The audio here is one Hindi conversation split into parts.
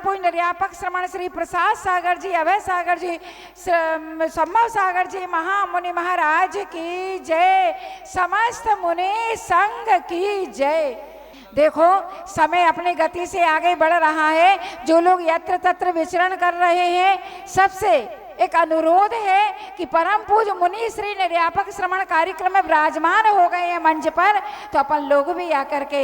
पूज्य निर्यापक श्रमण श्री प्रसाद सागर जी, अभय सागर जी, संभव सागर जी महामुनि महाराज की जय, समस्त मुनि संघ की जय। देखो समय अपनी गति से आगे बढ़ रहा है। जो लोग यत्र तत्र विचरण कर रहे हैं, सबसे एक अनुरोध है कि परम पूज्य मुनि श्री निर्यापक श्रवण कार्यक्रम में विराजमान हो गए हैं मंच पर, तो अपन लोग भी आकर के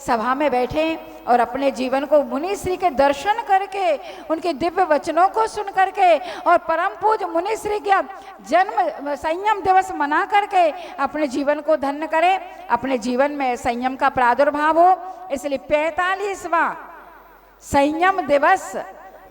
सभा में बैठें और अपने जीवन को मुनि श्री के दर्शन करके, उनके दिव्य वचनों को सुन करके और परम पूज्य मुनि श्री का जन्म संयम दिवस मना करके अपने जीवन को धन्य करें, अपने जीवन में संयम का प्रादुर्भाव हो। इसलिए 45वां संयम दिवस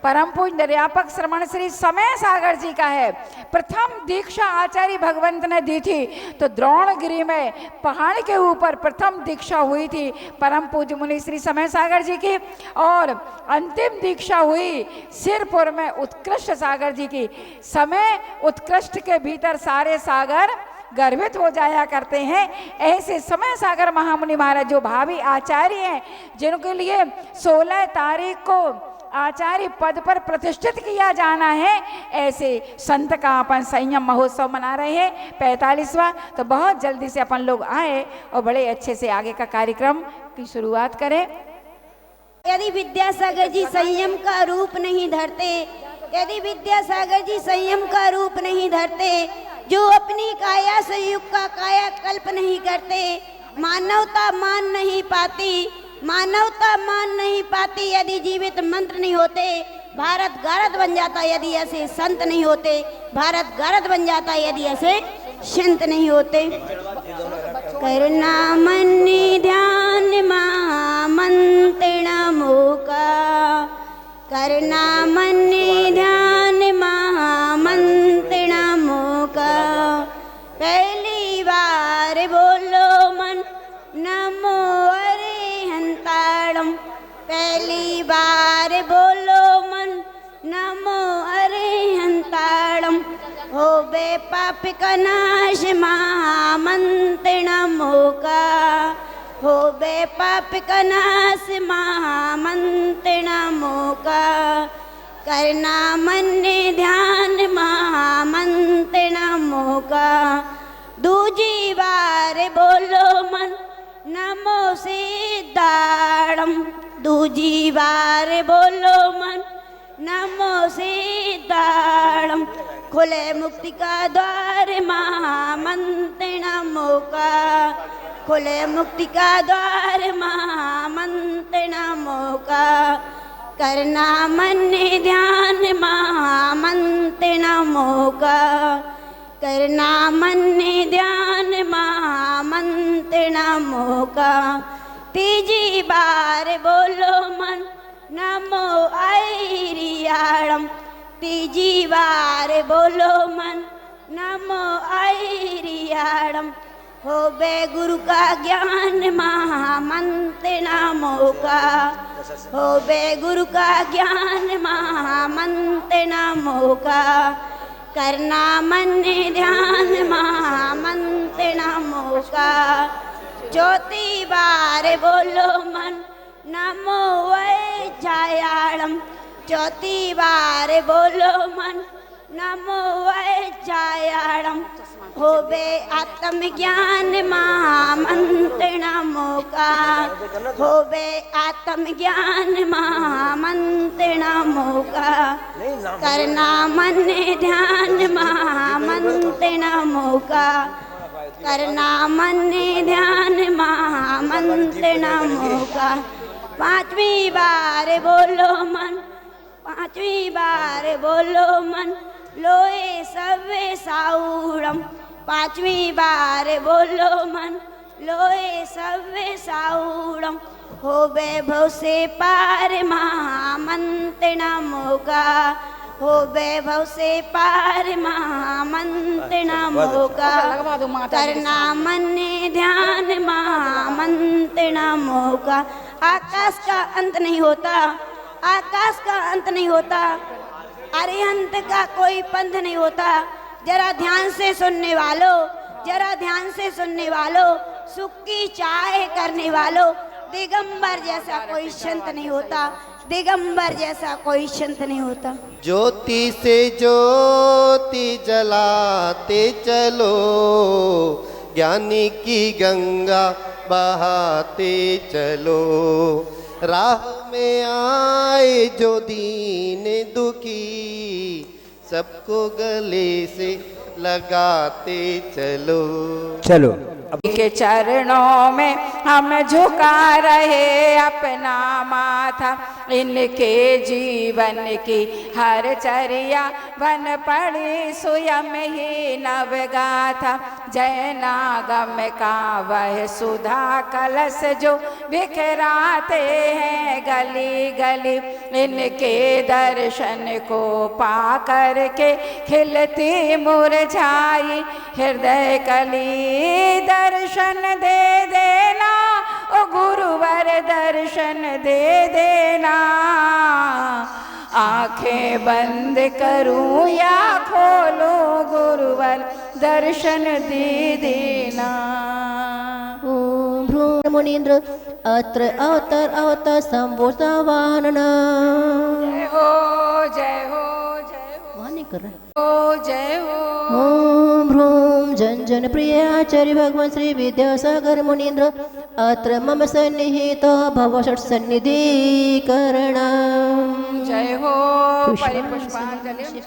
परम पूज्य निर्यापक श्रमण श्री समय सागर जी का है। प्रथम दीक्षा आचार्य भगवंत ने दी थी, तो द्रोणगिरी में पहाड़ के ऊपर प्रथम दीक्षा हुई थी परम पूज्य मुनि श्री समय सागर जी की, और अंतिम दीक्षा हुई सिरपुर में उत्कृष्ट सागर जी की। समय उत्कृष्ट के भीतर सारे सागर गर्भित हो जाया करते हैं। ऐसे समय सागर महामुनि महाराज जो भावी आचार्य हैं, जिनके लिए 16 तारीख को आचार्य पद पर प्रतिष्ठित किया जाना है, ऐसे संत का अपन संयम महोत्सव मना रहे हैं 45वां। तो बहुत जल्दी से अपन लोग आए और बड़े अच्छे से आगे का कार्यक्रम की शुरुआत करें। यदि विद्यासागर जी संयम का रूप नहीं धरते, यदि विद्यासागर जी संयम का रूप नहीं धरते, जो अपनी काया से युग का कायाकल्प नहीं करते, मानवता मान नहीं पाती, मानवता मान नहीं पाती। यदि जीवित मंत्र नहीं होते, भारत गारद बन जाता। यदि ऐसे संत नहीं होते, भारत गारद बन जाता। यदि ऐसे संत नहीं होते। करना मन ध्यान महामंत्रण मोका, करना मन ध्यान महामंत्रण मोका। पहली बार बोलो मन नमो अरिहंताणम, पहली बार बोलो मन नमो अरिहंताणम। हो बे पाप का नाश महामंत्रण मोका, हो बे पाप का नाश महामंत्रण मोका। करना मन ध्यान महामंत्रण मोका। दूजी बार बोलो मन नमो सिद्धाणम, दूजी बार बोलो मन नमो सिद्धाणम। खुले मुक्ति का द्वार महामंत्रण मोका, खुले मुक्ति का द्वार महामंत्रण मोका। करना मन ध्यान महामंत्रण मोका, करना मन ध्यान महामंत्रण मोका। तीजी बार बोलो मन नमो ऐरियाणम, तीजी बार बोलो मन नमो ऐरियाणम। हो बे गुरु का ज्ञान महामंत्रण मोका, हो बे गुरु का ज्ञान महामंत्रण मोका। करना मन ध्यान महामंत्रण मोका। चौथी बार बोलो मन नमो वैजायाणम, चौथी बार बोलो मन नमो वैजायाणम। हो बे आत्म ज्ञान महामंत्रण मोका, हो बे आत्म ज्ञान महामंत्रण मोका। करना मन ध्यान महामंत्रण मोका, करना मन ध्यान महामंत्रण मोका। पांचवी बार बोलो मन, पांचवी बार बोलो मन लोए सवे साउड़म, पांचवी बार बोलो मन लोए सवे साउड़म। हो वैभव से पार महामंत्रण मोका, हो वैभव से पार महामंत्रण मोका। करना मन ध्यान महामंत्रण मोका। आकाश का अंत नहीं होता, आकाश का अंत नहीं होता, अरिहंत का कोई पंथ नहीं होता। जरा ध्यान से सुनने वालों, जरा ध्यान से सुनने वालों, सुख की चाह करने वालों, दिगंबर जैसा कोई संत नहीं होता। दिगंबर जैसा कोई संत नहीं होता। ज्योति से ज्योति जलाते चलो, ज्ञानी की गंगा बहाते चलो। राह में आए जो दीन दुखी, सबको गले से लगाते चलो। चलो के चरणों में हम झुका रहे अपना माथा, इनके जीवन की हर चर्या बन पड़ी स्वयं ही नवगाथा। जैनागम का वह सुधा कलश जो बिखराते हैं गली गली, इनके दर्शन को पा कर के खिलती मुरझाई हृदय कली। दर्शन दे देना ओ गुरुवर, दर्शन दे देना। आंखें बंद करूं या खोलूं गुरुवर, दर्शन दे देना। ओम भ्रूण मुनीन्द्र अत्र अवतर अवतर संबोधा वाहनना। जय हो जय हो जय हो, वहाँ नहीं कर रहा। ओ जय हो। ओम भ्रूम जन जन प्रिय आचार्य भगवान श्री विद्यासागर मुनीन्द्र अत्र मम सन्निहित भव षट सन्निधि करणम्। जय हो परिपुष्पांजलि।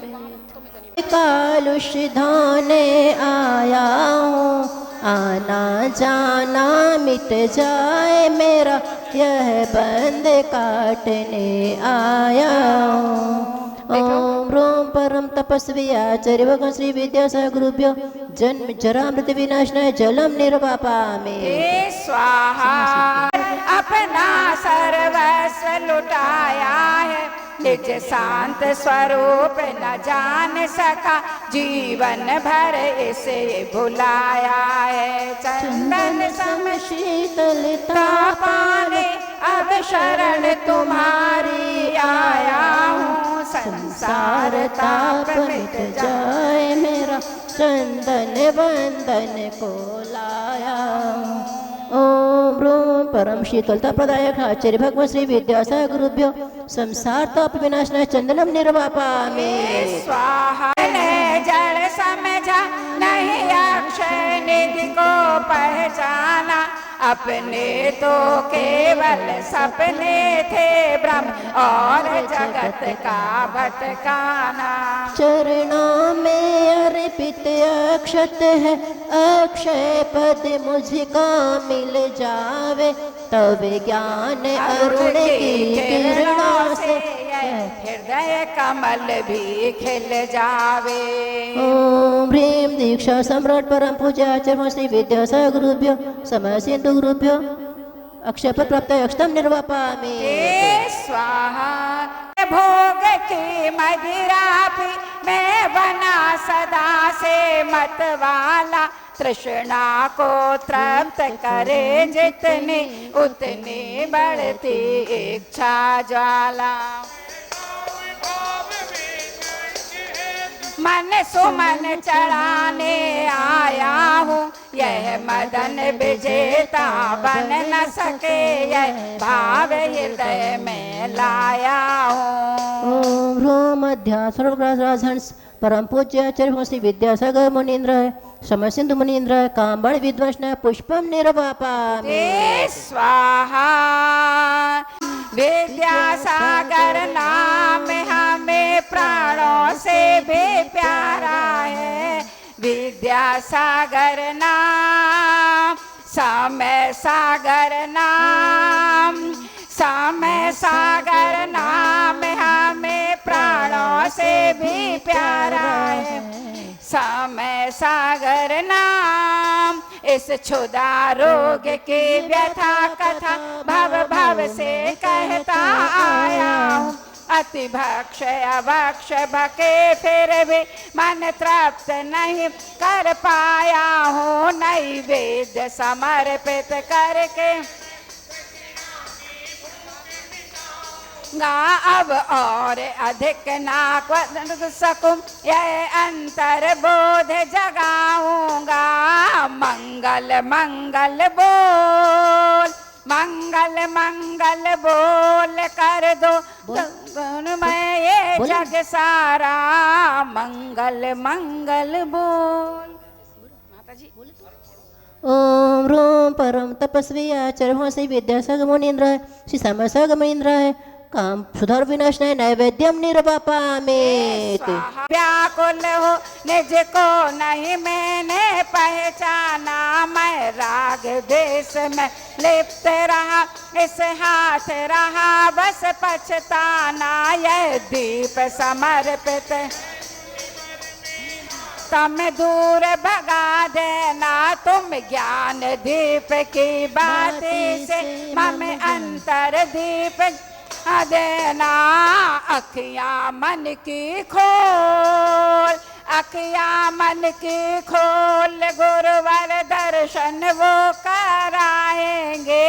कालुष धाने आया हूँ, आना जाना मिट जाए मेरा, यह बंद काटने आया हूँ। ओम रोम परम तपस्वी आचार्य भगवान श्री विद्यासागर गुरुभ्यो जन्म जरा मृत्यु विनाशनाय जलम निर्वापामि। हे स्वाहा। अपना सर्वस्व लुटाया है, निज शांत स्वरूप न जान सका, जीवन भर इसे भुलाया है। चंदन सम शीतलता पाने अब शरण तुम्हारी आया हूँ। संसार ताप मिट जाए मेरा, चंदन बंदन को लाया। ओम ब्रूम परम शीतलता प्रदायक आचार्य भगवान श्री विद्यासागर गुरुभ्यो संसार ताप विनाशनाय चंदनम निर्वापामि। स्वाहा। जड़ समझा नहीं अक्षय निधि को पहचाना, अपने तो केवल सपने थे ब्रह्म और जगत का भटकाना। चरणों में अर्पित अक्षत है, अक्षय पद मुझको मिल जावे, तब ज्ञान अरुण की किरणों से हृदय कमल भी खिल जावे। ओम ह्रीम दीक्षा सम्राट परम पूज्य आचार्य श्री विद्यासागर गुरुभ्यो समय सिंधु गुरुभ्यो अक्षय पद प्राप्त अक्षतम निर्वापामि। स्वाहा। भोग की मदिरा पी मैं बना सदा से मतवाला, तृष्णा को तृप्त करे जितनी उतनी बढ़ती इच्छा ज्वाला। मन सुमन चढ़ाने आया हूँ, यह मदन विजेता बन न सके, यह भाव हृदय में लाया हूँ। ओम ह्रोम अध्यास सर्वग्रासहंस परम पूज्य आचार्य श्री विद्यासागर मुनीन्द्र समय सिंधु मुनीन्द्र कांबड़ विद्वंसन पुष्पम निर्वापामि। स्वाहा। विद्यासागर नाम हमें प्राणों से भी प्यारा है, विद्यासागर नाम समय सागर नाम, समय सागर नाम हमें प्राणों से भी प्यारा है, समय सागर नाम। इस क्षुधा रोग की व्यथा कथा भव भव से कहता आया हूँ, अति भक्ष अभक्ष भके फिर भी मन तृप्त नहीं कर पाया हूँ, नैवेद्य समर्पित करके अब और अधिक ना कर सकूं, यह अंतर बोध जगाऊंगा। मंगल मंगल बोल मंगल मंगल बोल कर दो गुणमय ये जग सारा मंगल मंगल बोल। माता जी ओम ह्रूम परम तपस्वी आचार्य श्री विद्यासागर मुनीन्द्र श्री समसागर मुनीन्द्र काम सुधार विनाशनाय नैवेद्यम निर्वापामेत। व्याकुल हो निज को नहीं मैंने पहचाना, मैं राग देश में लिप्त रहा इस हाथ रहा बस पछताना। यह दीप समर्पित तम दूर भगा देना, तुम ज्ञान दीप की बातें से मम अंतर दीप देना। अखियां मन की खोल, अखियां मन की खोल, गुरुवर दर्शन वो कराएंगे।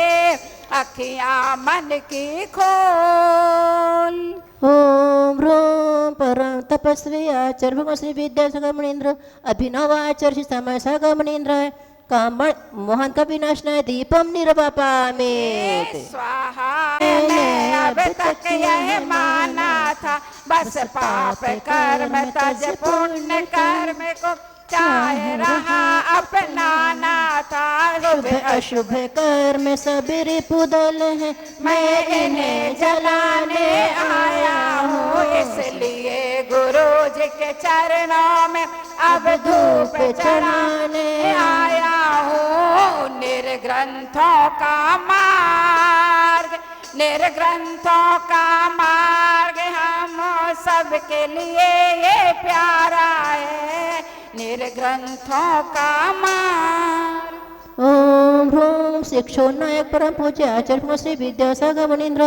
अखियां मन की खोल। ओम ह्रूम परम तपस्वी आचार्य भगवान श्री विद्यासागर मुनीन्द्र अभिनव आचार्य श्री समसागर मुनीन्द्र काम मोहन का विनाशनाय दीपम निर्वापामेत। स्वाहा मैंने अब तक यह माना था, बस पाप कर्म तज पुण्य कर्म को चाहे रहा अपनाना था। शुभ अशुभ कर्म सब रिपुदल है, मैं इन्हें जलाने आया हूँ, इसलिए गुरु जी के चरणों में अब धूप चढ़ाने आया हूँ। निर्ग्रंथों का मार्ग, निर्ग्रंथों का मार्ग हम सबके लिए ये प्यारा है। निर्ग्रंथों का मार्ग। ओम ह्रूम शिक्षो नायक परम पूज्य आचार्य श्री विद्यासागर मुनीन्द्र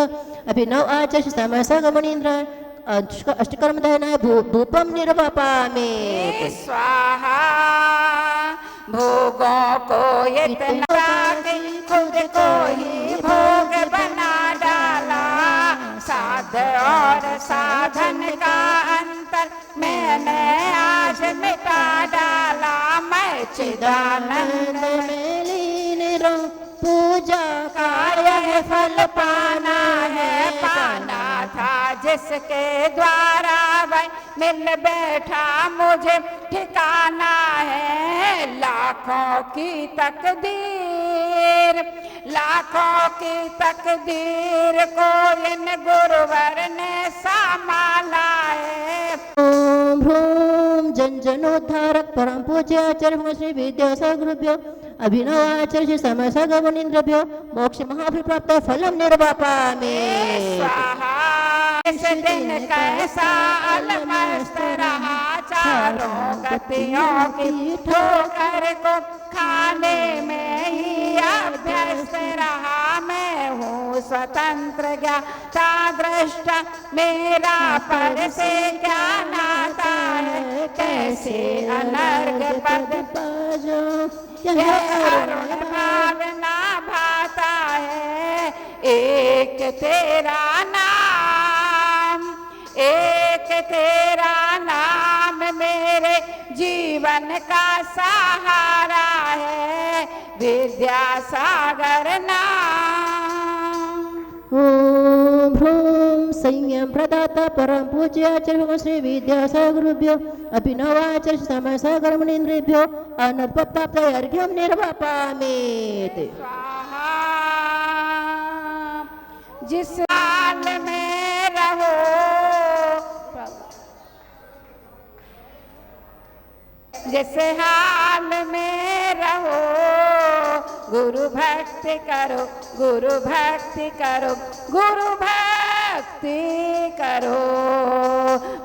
अभिनव आचार्य श्री समसागर मुनीन्द्र अष्टकर्म दहनाय धूपम निर्वापामेत। स्वाहा भोगों को इतना कि खुद को ही भोग बना डाला। साध और साधन का अंतर मैंने आज मिटा डाला। मैं चिदानंद में लीन रहूं, पूजा का यह फल पाना है। पाना था जिसके द्वारा वह मिल बैठा मुझे ठिकाना है। लाखों की तकदीर, लाखों की तकदीर को इन गुरुवर ने संभाला है। ओम ह्रूम जन जनोद्धारक परम पूज्य आचार्य भगवान श्री विद्यासागरभ्यो अभिनव आचार्य श्री समसागर मुनीन्द्रभ्यो मोक्ष महाभिप्राप्त फलम निर्वापामेत। स्वाहा इस दिन कैसा अलमस्त रहा, चारों गतियों की ठोकर को खाने में ही अभ्यस्त रहा। मैं हूँ स्वतंत्र ज्ञाता दृष्टा, मेरा पर से क्या नाता है। कैसे अनर्ग पद पाजो यह अरुण भावना भाता है। एक तेरा नाम, एक तेरा नाम मेरे जीवन का सहारा है। विद्यासागर नाम। ओम ह्रूम संयम प्रदाता परम पूज्य आचार्य भगवान श्री विद्यासागरभ्यो अभिनव आचार्य श्री समसागर मुनीन्द्रेभ्यो अनर्पप्राप्त अर्घ्यम निर्वापामेत। स्वाहा जिस हाल में रहो, जिस हाल में रहो, गुरु भक्ति करो, गुरु भक्ति करो, गुरु भक्ति करो।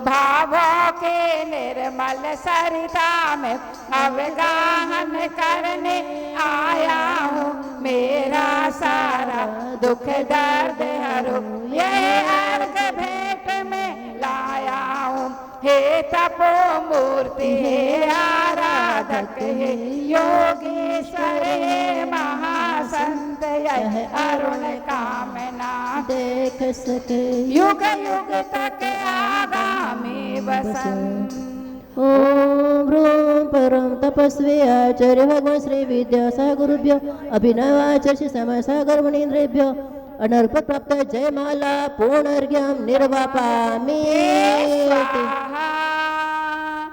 भावों के निर्मल सरिता में अवगाहन करने आया हूँ। मेरा सारा दुख दर्द हरो, ये अर्घ भेंट में लाया हूँ। हे तपो मूर्ति, हे आराधक, हे योगीश्वर, हे महासंत, यह अरुण कामना देख सके युग युग तक आगामी वसंत। ओम ह्रूम परम तप तपस्वी आचार्य भगवान श्री विद्यासागरुभ्यो अभिनवाचार्य श्री समय सागर मुनीन्द्रेभ्यो अनर्प प्राप्त जय माला पूर्णर्घ्यम निर्वापामि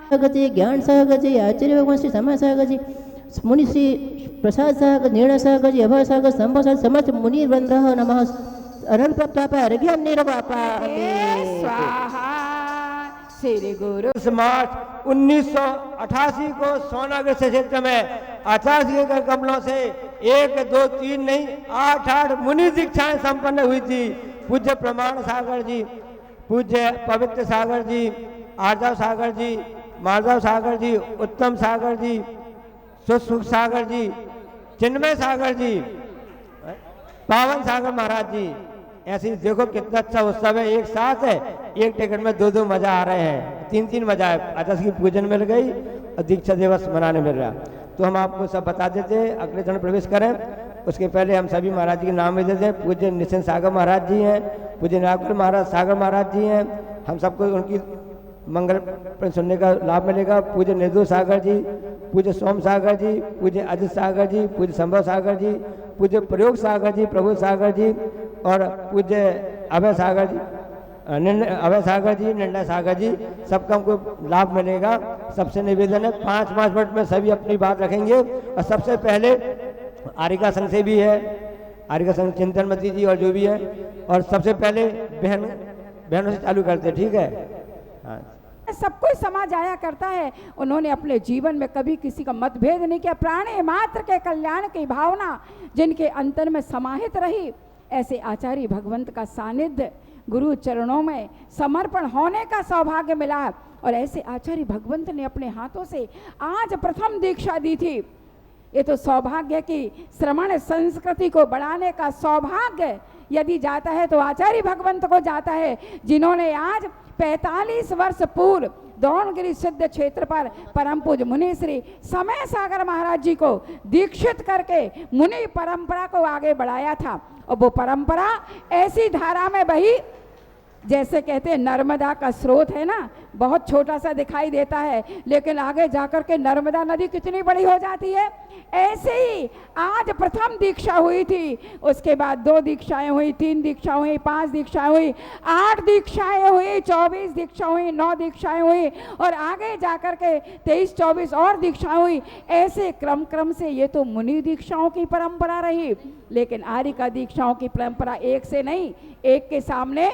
सागरजी ज्ञान सागरजी आचार्य भगवान श्री समय सागरजी मुनि श्री प्रसाद सागर निर्णय सागरजी अभय सागर संभव सागर समस्त मुनि वृंद नमः अनर्प प्राप्त अर्घ्यम निर्वापामि स्वाहा श्री गुरु। मार्च 1988 को सोनागर से क्षेत्र में आचार्य के कमलों से 1 2 3 नहीं 8 मुनि दीक्षाएं संपन्न हुई थी। पूज्य प्रमाण सागर जी, पूज्य पवित्र सागर जी, आर्जव सागर जी, माधव सागर जी, उत्तम सागर जी, सुख सागर जी, चिन्मय सागर जी, पावन सागर महाराज जी। ऐसी देखो कितना अच्छा उत्सव है, एक साथ है, एक टिकट में 2 मजा आ रहे हैं, 3 मजा है। आचार्य की पूजन मिल गई और दीक्षा दिवस मनाने मिल रहा। तो हम आपको सब बता देते हैं, अगले चरण प्रवेश करें उसके पहले हम सभी महाराज जी के नाम ले देते हैं। पूज्य निश्चिंत सागर महाराज जी हैं, पूज्य नागपुर महाराज सागर महाराज जी हैं, हम सबको उनकी मंगल सुनने का लाभ मिलेगा। पूज्य निर्दोष सागर जी, पूज्य सोम सागर जी, पूज्य अजित सागर जी, पूज्य संभव सागर जी, पूज्य प्रयोग सागर जी, प्रभु सागर जी और पूज्य अभय सागर जी, अभय सागर जी, निर्णय सागर जी, सबका हमको लाभ मिलेगा। सबसे निवेदन है 5-5 मिनट में सभी अपनी बात रखेंगे। और सबसे पहले आरिका संघ से भी है, आरिका संघ चिंतनमती जी और जो भी है, और सबसे पहले बहनों से चालू करते, ठीक है। हाँ, सब कोई समाज आया करता है, उन्होंने अपने जीवन में कभी किसी का मतभेद नहीं किया। प्राणी मात्र के कल्याण की भावना जिनके अंतर में समाहित रही, ऐसे आचार्य भगवंत का सानिध्य गुरु चरणों में समर्पण होने का सौभाग्य मिला है। और ऐसे आचार्य भगवंत ने अपने हाथों से आज प्रथम दीक्षा दी थी। ये तो सौभाग्य की श्रवण संस्कृति को बढ़ाने का सौभाग्य यदि जाता है तो आचार्य भगवंत को जाता है, जिन्होंने आज 45 वर्ष पूर्व द्रोणगिरी सिद्ध क्षेत्र पर परम पूज्य मुनि श्री समय सागर महाराज जी को दीक्षित करके मुनि परंपरा को आगे बढ़ाया था। और वो परंपरा ऐसी धारा में बही जैसे कहते हैं नर्मदा का स्रोत है ना, बहुत छोटा सा दिखाई देता है, लेकिन आगे जाकर के नर्मदा नदी कितनी बड़ी हो जाती है। ऐसे ही आज प्रथम दीक्षा हुई थी, उसके बाद 2 दीक्षाएं हुई, 3 दीक्षा हुई, 5 दीक्षाएं हुई, 8 दीक्षाएं हुई, 24 दीक्षा हुई, 9 दीक्षाएं हुई और आगे जाकर के 23-24 और दीक्षाएं हुई। ऐसे क्रम से ये तो मुनि दीक्षाओं की परंपरा रही, लेकिन आर्यिका दीक्षाओं की परंपरा एक से नहीं, एक के सामने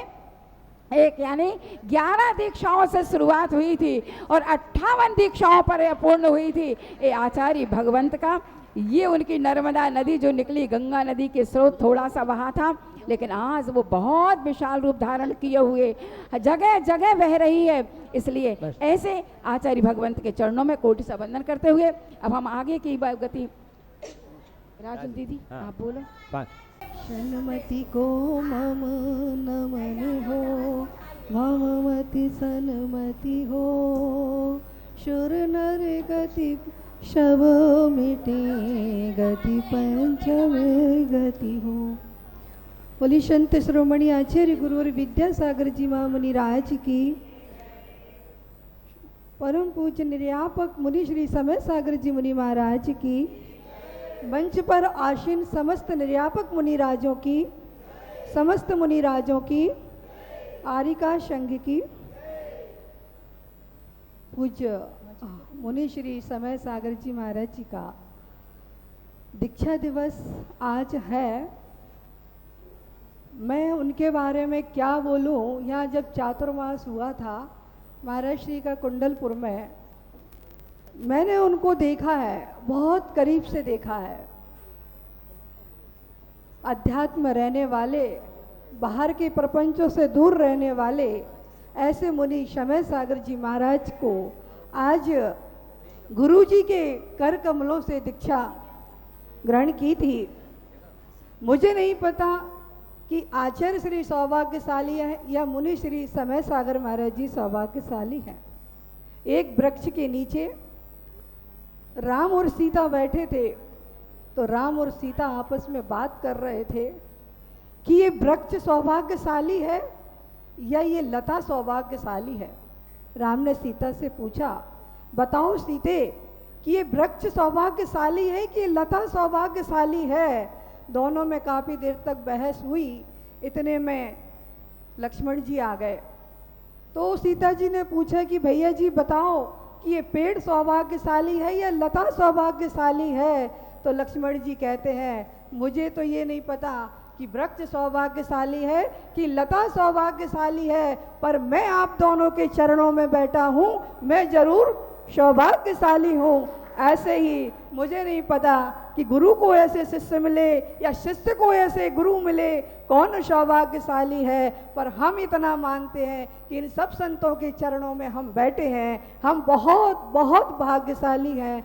एक यानी 11 दीक्षाओं से शुरुआत हुई थी और 58 दीक्षाओं पर पूर्ण हुई थी। ये आचार्य भगवंत का, ये उनकी नर्मदा नदी जो निकली, गंगा नदी के स्रोत थोड़ा सा वहाँ था, लेकिन आज वो बहुत विशाल रूप धारण किए हुए जगह जगह बह रही है। इसलिए ऐसे आचार्य भगवंत के चरणों में कोटि सा वंदन करते हुए अब हम आगे की गति, राजन दीदी आप बोलो। सन्मति को मम नमन हो, मममति सन्मति हो, शुर नर गति शब मिटे, गति पंचम गति हो। बोली संत शिरोमणि आचार्य गुरुवर विद्यासागर जी महामुनि राज की, परम पूज्य निर्यापक मुनि श्री समय सागर जी मुनि महाराज की, मंच पर आसीन समस्त निर्यापक मुनि राजों की, समस्त मुनि राजों की, आरिका संघ की, पूज्य मुनि श्री समय सागर जी महाराज जी का दीक्षा दिवस आज है। मैं उनके बारे में क्या बोलूं, यहाँ जब चातुर्मास हुआ था महाराज श्री का कुंडलपुर में, मैंने उनको देखा है, बहुत करीब से देखा है। अध्यात्म रहने वाले, बाहर के प्रपंचों से दूर रहने वाले ऐसे मुनि समय सागर जी महाराज को आज गुरुजी के कर कमलों से दीक्षा ग्रहण की थी। मुझे नहीं पता कि आचार्य श्री सौभाग्यशाली है या मुनि श्री समय सागर महाराज जी सौभाग्यशाली हैं। एक वृक्ष के नीचे राम और सीता बैठे थे, तो राम और सीता आपस में बात कर रहे थे कि ये वृक्ष सौभाग्यशाली है या ये लता सौभाग्यशाली है। राम ने सीता से पूछा, बताओ सीते, कि ये वृक्ष सौभाग्यशाली है कि लता सौभाग्यशाली है। दोनों में काफ़ी देर तक बहस हुई। इतने में लक्ष्मण जी आ गए। तो सीता जी ने पूछा कि भैया जी बताओ कि ये पेड़ सौभाग्यशाली है या लता सौभाग्यशाली है। तो लक्ष्मण जी कहते हैं मुझे तो ये नहीं पता कि वृक्ष सौभाग्यशाली है कि लता सौभाग्यशाली है, पर मैं आप दोनों के चरणों में बैठा हूँ, मैं जरूर सौभाग्यशाली हूँ। ऐसे ही मुझे नहीं पता कि गुरु को ऐसे शिष्य मिले या शिष्य को ऐसे गुरु मिले, कौन सौभाग्यशाली है, पर हम इतना मानते हैं कि इन सब संतों के चरणों में हम बैठे हैं, हम बहुत बहुत भाग्यशाली हैं।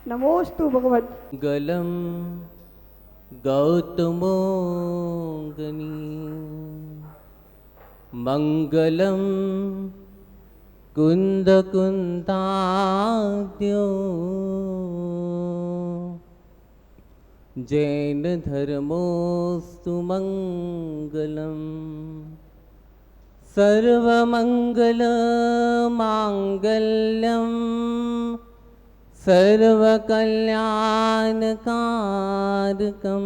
नमोस्तु भगवत गलम गौतमो गनी मंगलम कुंद कुंदाद्यो जैन धर्मोस्तु मंगलम सर्वमंगल मांगल्यम सर्वकल्याणकारकं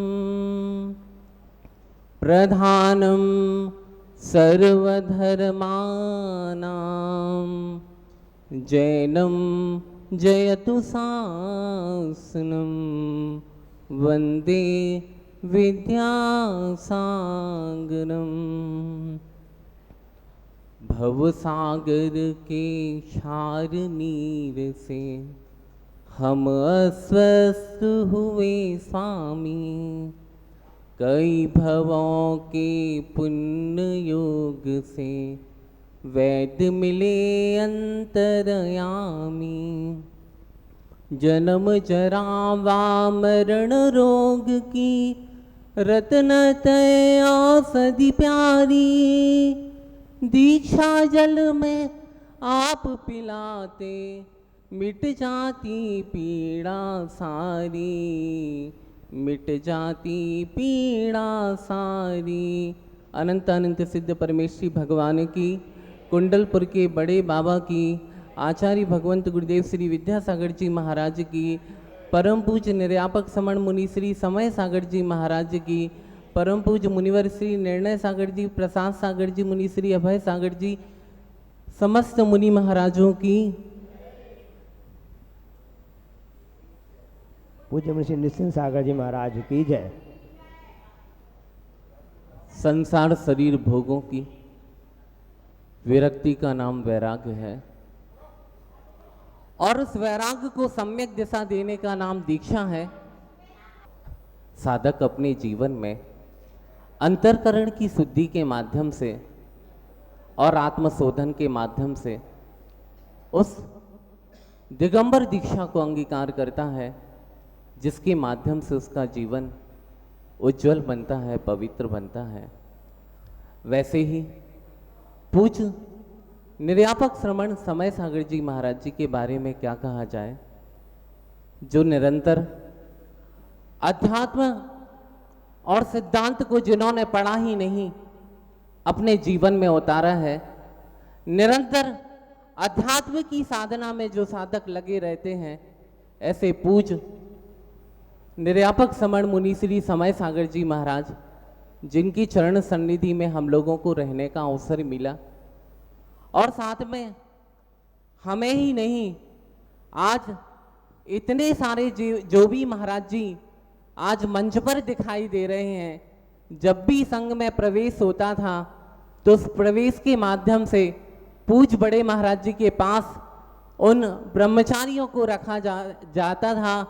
प्रधानं सर्वधर्माणां जैनं जयतु शासनं वन्दे विद्यासागरम्। भवसागर के क्षार नीर से हम अस्वस्थ हुए स्वामी, कई भवों के पुण्य योग से वैद्य मिले अंतरयामी। जन्म जरा वा मरण रोग की रत्नतय औषधि प्यारी, दीक्षा जल में आप पिलाते मिट जाती पीड़ा सारी, मिट जाती पीड़ा सारी। अनंत अनंत सिद्ध परमेश्वरी भगवान की, कुंडलपुर के बड़े बाबा की, आचार्य भगवंत गुरुदेव श्री विद्यासागर जी महाराज की, परम पूज्य निर्यापक समण मुनि श्री समय सागर जी महाराज की, परम पूज्य मुनिवर श्री निर्णय सागर जी, प्रसाद सागर जी, मुनि श्री अभय सागर जी, समस्त मुनि महाराजों की, पूज्य मुनि निश्चिंत सागर जी महाराज की जय। संसार शरीर भोगों की विरक्ति का नाम वैराग्य है, और उस वैराग्य को सम्यक दिशा देने का नाम दीक्षा है। साधक अपने जीवन में अंतरकरण की शुद्धि के माध्यम से और आत्मशोधन के माध्यम से उस दिगंबर दीक्षा को अंगीकार करता है, जिसके माध्यम से उसका जीवन उज्जवल बनता है, पवित्र बनता है। वैसे ही पूज्य निर्यापक श्रमण समय सागर जी महाराज जी के बारे में क्या कहा जाए, जो निरंतर अध्यात्म और सिद्धांत को जिन्होंने पढ़ा ही नहीं अपने जीवन में उतारा है। निरंतर अध्यात्म की साधना में जो साधक लगे रहते हैं, ऐसे पूज्य निर्यापक समण मुनि श्री समय सागर जी महाराज, जिनकी चरण सन्निधि में हम लोगों को रहने का अवसर मिला, और साथ में हमें ही नहीं, आज इतने सारे जो भी महाराज जी आज मंच पर दिखाई दे रहे हैं, जब भी संघ में प्रवेश होता था तो उस प्रवेश के माध्यम से पूज्य बड़े महाराज जी के पास उन ब्रह्मचारियों को रखा जाता था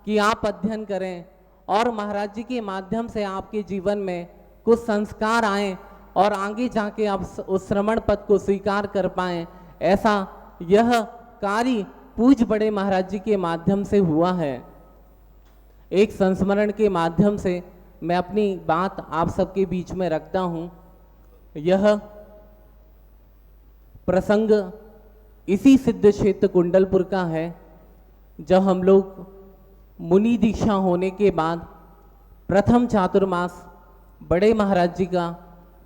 कि आप अध्ययन करें, और महाराज जी के माध्यम से आपके जीवन में कुछ संस्कार आए और आगे जाके आप उस श्रमण पद को स्वीकार कर पाएं। ऐसा यह कार्य पूज्य बड़े महाराज जी के माध्यम से हुआ है। एक संस्मरण के माध्यम से मैं अपनी बात आप सबके बीच में रखता हूँ। यह प्रसंग इसी सिद्ध क्षेत्र कुंडलपुर का है, जब हम लोग मुनि दीक्षा होने के बाद प्रथम चातुर्मास बड़े महाराज जी का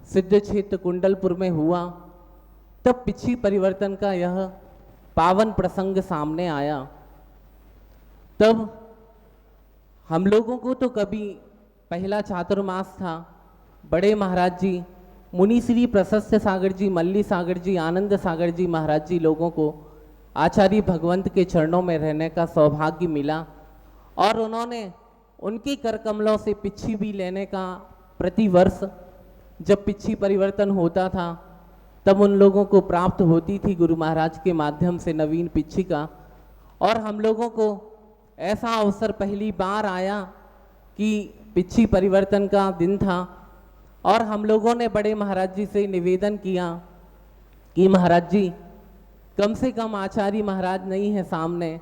सिद्ध क्षेत्र कुंडलपुर में हुआ, तब पिछी परिवर्तन का यह पावन प्रसंग सामने आया। तब हम लोगों को तो कभी पहला चातुर्मास था, बड़े महाराज जी मुनि श्री प्रशस्त सागर जी, मल्ली सागर जी, आनंद सागर जी महाराज जी लोगों को आचार्य भगवंत के चरणों में रहने का सौभाग्य मिला और उन्होंने उनके कर कमलों से पिच्छी भी लेने का, प्रति वर्ष जब पिच्छी परिवर्तन होता था तब उन लोगों को प्राप्त होती थी गुरु महाराज के माध्यम से नवीन पिच्छी का। और हम लोगों को ऐसा अवसर पहली बार आया कि पिच्छी परिवर्तन का दिन था और हम लोगों ने बड़े महाराज जी से निवेदन किया कि महाराज जी कम से कम आचार्य महाराज नहीं है सामने,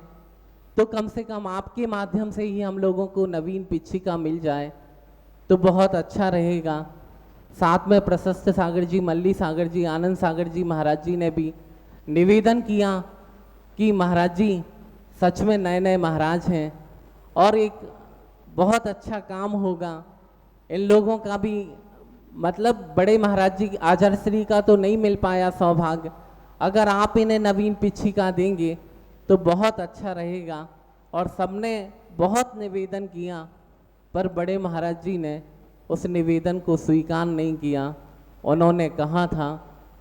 तो कम से कम आपके माध्यम से ही हम लोगों को नवीन पिच्छी का मिल जाए तो बहुत अच्छा रहेगा। साथ में प्रशस्त सागर जी, मल्ली सागर जी, आनंद सागर जी महाराज जी ने भी निवेदन किया कि महाराज जी सच में नए नए महाराज हैं और एक बहुत अच्छा काम होगा। इन लोगों का भी मतलब बड़े महाराज जी आचार्य श्री का तो नहीं मिल पाया सौभाग्य, अगर आप इन्हें नवीन पिच्छी का देंगे तो बहुत अच्छा रहेगा। और सबने बहुत निवेदन किया पर बड़े महाराज जी ने उस निवेदन को स्वीकार नहीं किया। उन्होंने कहा था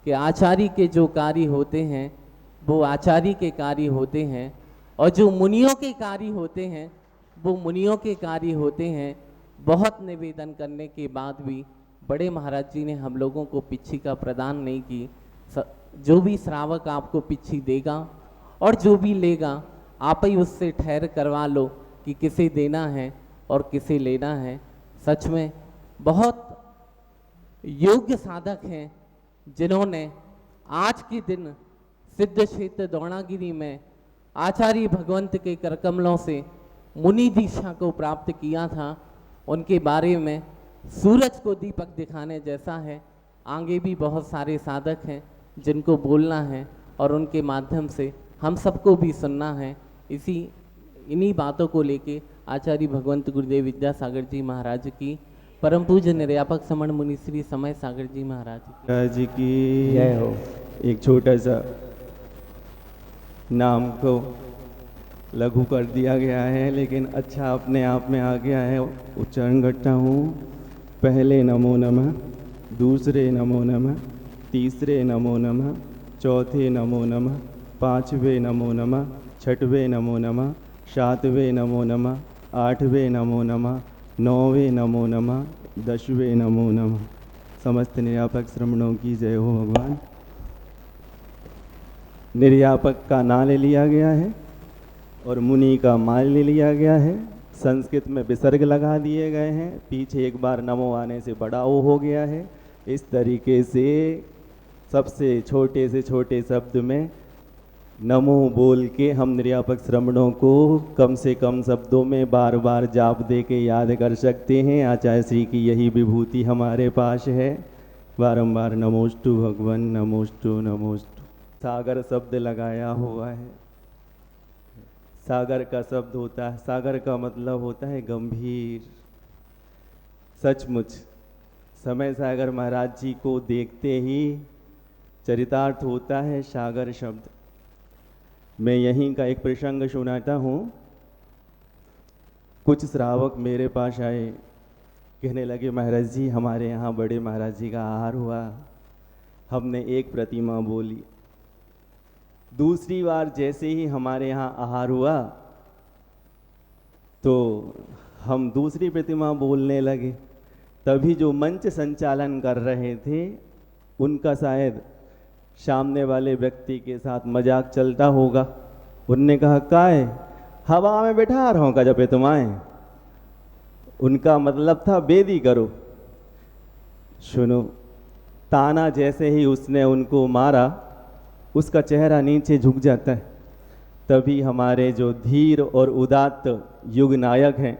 कि आचार्य के जो कार्य होते हैं वो आचार्य के कार्य होते हैं और जो मुनियों के कार्य होते हैं वो मुनियों के कार्य होते हैं। बहुत निवेदन करने के बाद भी बड़े महाराज जी ने हम लोगों को पिच्छी का प्रदान नहीं की। जो भी श्रावक आपको पिच्छी देगा और जो भी लेगा आप ही उससे ठहर करवा लो कि किसे देना है और किसे लेना है। सच में बहुत योग्य साधक हैं जिन्होंने आज के दिन सिद्ध क्षेत्र द्रोणागिरी में आचार्य भगवंत के करकमलों से मुनि दीक्षा को प्राप्त किया था। उनके बारे में सूरज को दीपक दिखाने जैसा है। आगे भी बहुत सारे साधक हैं जिनको बोलना है और उनके माध्यम से हम सबको भी सुनना है। इन्हीं बातों को लेके आचार्य भगवंत गुरुदेव विद्यासागर जी महाराज की, परम पूज्य निर्यापक समण मुनि श्री समय सागर जी महाराज जी की जय हो। एक छोटा सा नाम को लघु कर दिया गया है लेकिन अच्छा अपने आप में आ गया है। उच्चारण करता हूँ। पहले नमो नमः, दूसरे नमो नमः, तीसरे नमो नमः, चौथे नमो नमः, पाँचवें नमो नमः, छठवें नमो नमः, सातवें नमो नमः, आठवें नमो नमः, नौवें नमो नमः, 10वें नमो नमः। समस्त निर्यापक श्रमणों की जय हो भगवान। निर्यापक का नाम ले लिया गया है और मुनि का माल ले लिया गया है। संस्कृत में विसर्ग लगा दिए गए हैं, पीछे एक बार नमो आने से बड़ा ओ हो गया है। इस तरीके से सबसे छोटे से छोटे शब्द में नमो बोल के हम निर्यापक श्रमणों को कम से कम शब्दों में बार बार जाप दे के याद कर सकते हैं। आचार्य श्री की यही विभूति हमारे पास है। बारंबार नमोस्तु भगवान, नमोस्तु नमोस्तु। सागर शब्द लगाया हुआ है। सागर का शब्द होता है, सागर का मतलब होता है गंभीर। सचमुच समय सागर महाराज जी को देखते ही चरितार्थ होता है सागर शब्द। मैं यहीं का एक प्रसंग सुनाता हूँ। कुछ श्रावक मेरे पास आए, कहने लगे महाराज जी हमारे यहाँ बड़े महाराज जी का आहार हुआ। हमने एक प्रतिमा बोली। दूसरी बार जैसे ही हमारे यहाँ आहार हुआ तो हम दूसरी प्रतिमा बोलने लगे। तभी जो मंच संचालन कर रहे थे उनका शायद सामने वाले व्यक्ति के साथ मजाक चलता होगा। उनने कहा काय हवा में बैठा रहा हूँ का जब तुम्हारे। उनका मतलब था बेदी करो। सुनो, ताना जैसे ही उसने उनको मारा उसका चेहरा नीचे झुक जाता है। तभी हमारे जो धीर और उदात्त युग नायक हैं,